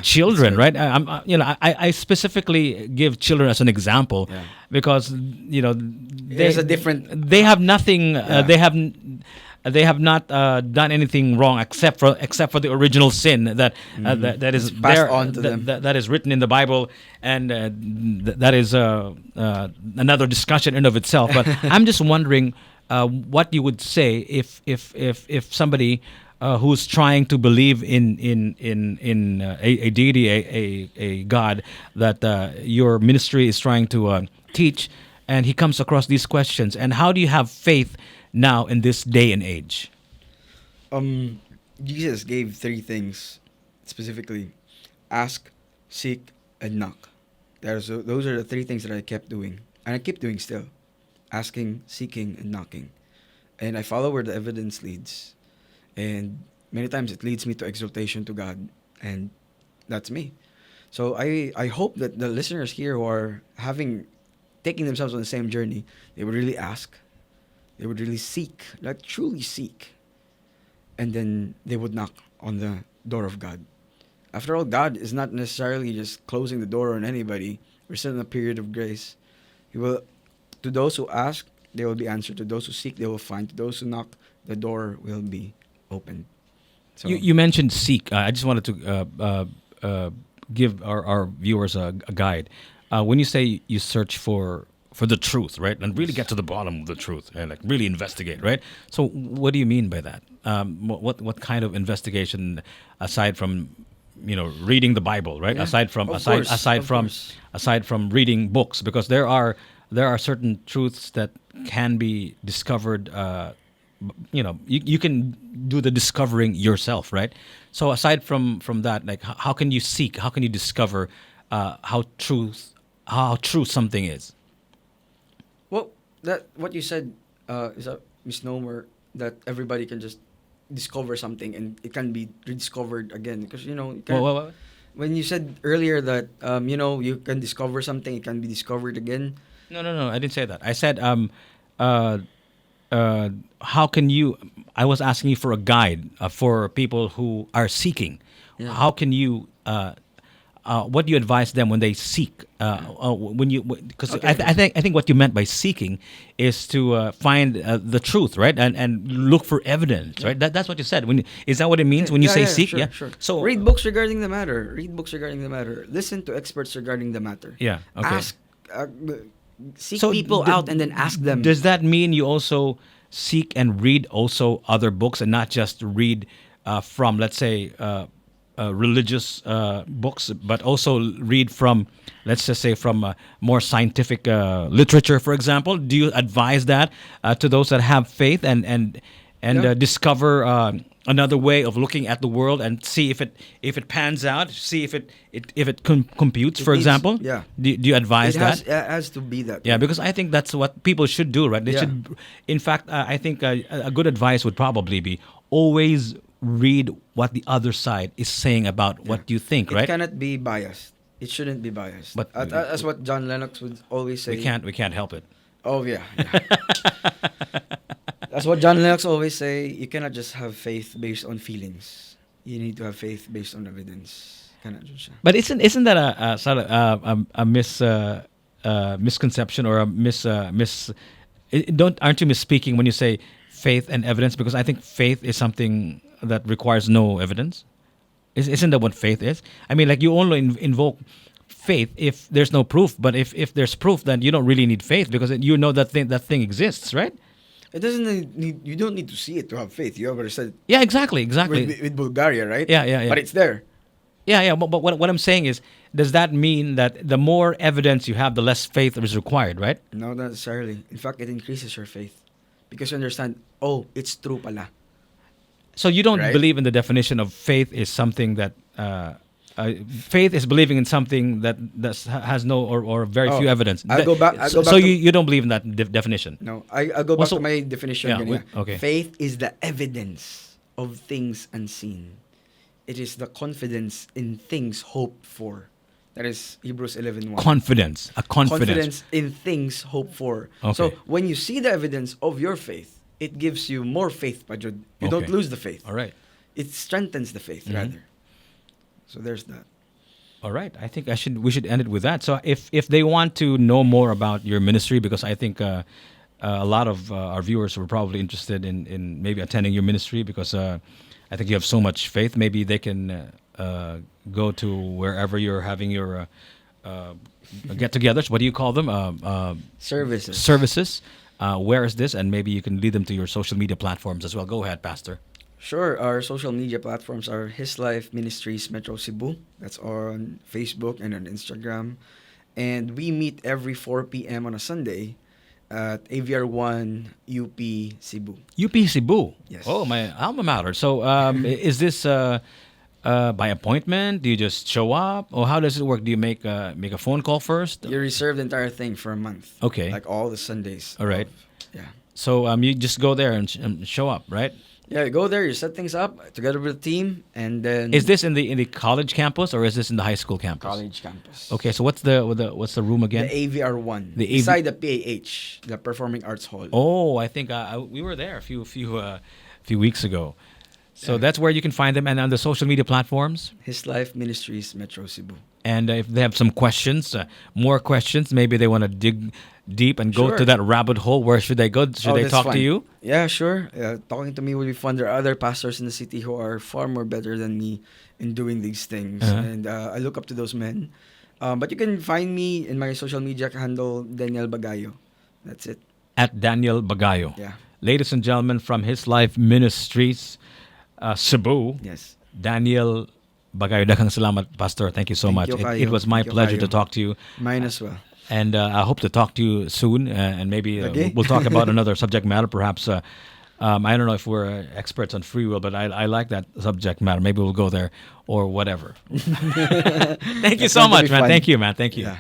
Speaker 1: children,
Speaker 2: that's
Speaker 1: right? I specifically give children as an example
Speaker 2: Yeah.
Speaker 1: because
Speaker 2: There's a different.
Speaker 1: they have nothing.
Speaker 2: Yeah.
Speaker 1: They have not done anything wrong except for the original sin that is
Speaker 2: It's passed
Speaker 1: there,
Speaker 2: on to them.
Speaker 1: that is written in the Bible, and that is another discussion in of itself. But I'm just wondering what you would say if somebody who's trying to believe in a deity, a God that your ministry is trying to teach, and he comes across these questions. And how do you have faith now in this day and age?
Speaker 2: Jesus gave 3 things specifically: ask, seek, and knock. Those are the 3 things that I kept doing, and I keep doing still: asking, seeking, and knocking. And I follow where the evidence leads. And many times it leads me to exaltation to God, and that's me. So I hope that the listeners here who are taking themselves on the same journey, they would really ask, they would really seek, like truly seek, and then they would knock on the door of God. After all, God is not necessarily just closing the door on anybody. We're still in a period of grace. He will, to those who ask, they will be answered. To those who seek, they will find. To those who knock, the door will be opened. So
Speaker 1: You mentioned seek. I just wanted to give our viewers a guide. When you say you search for the truth, right, and really get to the bottom of the truth, and like really investigate, right? So what do you mean by that? What kind of investigation, aside from reading the Bible, right?
Speaker 2: Yeah,
Speaker 1: aside from
Speaker 2: of course.
Speaker 1: aside from reading books, because there are certain truths that can be discovered. You can do the discovering yourself, right? So aside from that, like how can you seek? How can you discover how true something is?
Speaker 2: Well, that what you said is a misnomer that everybody can just discover something and it can be rediscovered again, because you can,
Speaker 1: What?
Speaker 2: when you said earlier that you can discover something, it can be discovered again.
Speaker 1: No, I didn't say that. I said how can you? I was asking you for a guide for people who are seeking.
Speaker 2: Yeah.
Speaker 1: How can you? What do you advise them when they seek? Because
Speaker 2: Okay.
Speaker 1: I think what you meant by seeking is to find the truth, right? And look for evidence, right? That's what you said. Is that what it means when you say seek?
Speaker 2: Sure.
Speaker 1: So
Speaker 2: Read books regarding the matter. Listen to experts regarding the matter.
Speaker 1: Yeah, okay.
Speaker 2: Ask, seek
Speaker 1: So
Speaker 2: people out and then ask them.
Speaker 1: Does that mean you also seek and read also other books and not just read from, let's say, religious books, but also read from, let's just say, from more scientific literature, for example? Do you advise that to those that have faith and
Speaker 2: Yeah.
Speaker 1: discover another way of looking at the world and see if it pans out, see if it computes, for
Speaker 2: needs-
Speaker 1: example?
Speaker 2: yeah.
Speaker 1: Do you advise that?
Speaker 2: It has to be that.
Speaker 1: Yeah,
Speaker 2: way.
Speaker 1: because I think that's what people should do, right? They
Speaker 2: Yeah.
Speaker 1: should. In fact, I think a good advice would probably be always read what the other side is saying about what you think,
Speaker 2: It
Speaker 1: right?
Speaker 2: cannot be biased. It shouldn't be biased.
Speaker 1: But-
Speaker 2: That's what John Lennox would always say.
Speaker 1: We can't help it.
Speaker 2: Oh yeah. That's what John Lennox always say. You cannot just have faith based on feelings. You need to have faith based on evidence. Cannot just.
Speaker 1: But isn't that a misconception or a Aren't you misspeaking when you say faith and evidence? Because I think faith is something that requires no evidence. Isn't that what faith is? I mean, like, you only invoke faith if there's no proof. But if there's proof, then you don't really need faith, because you know that thing exists, right?
Speaker 2: It doesn't need. You don't need to see it to have faith. You already said
Speaker 1: Yeah, exactly.
Speaker 2: with Bulgaria, right?
Speaker 1: Yeah.
Speaker 2: But it's there.
Speaker 1: Yeah. But what I'm saying is, does that mean that the more evidence you have, the less faith is required, right?
Speaker 2: No, not necessarily. In fact, it increases your faith because you understand. Oh, it's true, pala.
Speaker 1: So you don't
Speaker 2: Right.
Speaker 1: believe in the definition of faith is something that faith is believing in something that has no or very
Speaker 2: Oh,
Speaker 1: few evidence.
Speaker 2: I'll go back
Speaker 1: So
Speaker 2: to-
Speaker 1: you don't believe in that definition.
Speaker 2: No, I'll go back
Speaker 1: Also-
Speaker 2: to my definition.
Speaker 1: Yeah,
Speaker 2: ganyan.
Speaker 1: okay.
Speaker 2: Faith is the evidence of things unseen. It is the confidence in things hoped for. That is Hebrews 11:1.
Speaker 1: Confidence.
Speaker 2: Confidence in things hoped for.
Speaker 1: Okay.
Speaker 2: So when you see the evidence of your faith, it gives you more faith, Pajud. You don't
Speaker 1: Okay.
Speaker 2: lose the faith.
Speaker 1: All right.
Speaker 2: It strengthens the faith,
Speaker 1: Mhm.
Speaker 2: rather. So there's that.
Speaker 1: All right. I think we should end it with that. So if they want to know more about your ministry, because I think a lot of our viewers were probably interested in maybe attending your ministry, because I think you have so much faith. Maybe they can go to wherever you're having your get-togethers. What do you call them?
Speaker 2: Services.
Speaker 1: Services. Where is this? And maybe you can lead them to your social media platforms as well. Go ahead, Pastor.
Speaker 2: Sure. Our social media platforms are His Life Ministries Metro Cebu. That's on Facebook and on Instagram. And we meet every 4 p.m. on a Sunday at AVR 1 UP Cebu.
Speaker 1: UP Cebu.
Speaker 2: Yes.
Speaker 1: Oh, my alma mater. So is this by appointment? Do you just show up? Or how does it work? Do you make a phone call first?
Speaker 2: You reserve the entire thing for a month.
Speaker 1: Okay.
Speaker 2: Like all the Sundays.
Speaker 1: All right.
Speaker 2: Yeah.
Speaker 1: So you just go there and show up, right?
Speaker 2: Yeah, you go there, you set things up together with the team, and then...
Speaker 1: Is this in the college campus, or is this in the high school campus?
Speaker 2: college campus.
Speaker 1: Okay, so what's the room again?
Speaker 2: The AVR 1.
Speaker 1: The
Speaker 2: Beside the PAH, the Performing Arts Hall.
Speaker 1: Oh, I think we were there a few weeks ago. So that's where you can find them, and on the social media platforms.
Speaker 2: His Life Ministries Metro Cebu.
Speaker 1: And if they have some questions, more questions, maybe they want to dig deep and go
Speaker 2: Sure.
Speaker 1: to that rabbit hole. Where should they go? Should they
Speaker 2: that's
Speaker 1: talk
Speaker 2: fun.
Speaker 1: to you?
Speaker 2: Yeah, sure. Talking to me would be fun. There are other pastors in the city who are far more better than me in doing these things.
Speaker 1: Uh-huh.
Speaker 2: And I look up to those men. But you can find me in my social media handle, Daniel Bagayo. That's it.
Speaker 1: At Daniel Bagayo.
Speaker 2: Yeah.
Speaker 1: Ladies and gentlemen, from His Life Ministries, Cebu,
Speaker 2: Yes.
Speaker 1: Daniel Bagayo. Daghang salamat, Pastor. Thank you so
Speaker 2: Thank
Speaker 1: much.
Speaker 2: you,
Speaker 1: It
Speaker 2: kayo.
Speaker 1: was my
Speaker 2: Thank you,
Speaker 1: pleasure to
Speaker 2: kayo.
Speaker 1: talk to you.
Speaker 2: Mine as well.
Speaker 1: And I hope to talk to you soon, and maybe
Speaker 2: Okay.
Speaker 1: we'll talk about another subject matter. Perhaps I don't know if we're experts on free will, but I like that subject matter. Maybe we'll go there or whatever. Thank you
Speaker 2: That's
Speaker 1: so
Speaker 2: going to
Speaker 1: much,
Speaker 2: be
Speaker 1: man.
Speaker 2: fun.
Speaker 1: Thank you, man. Thank you.
Speaker 2: Yeah.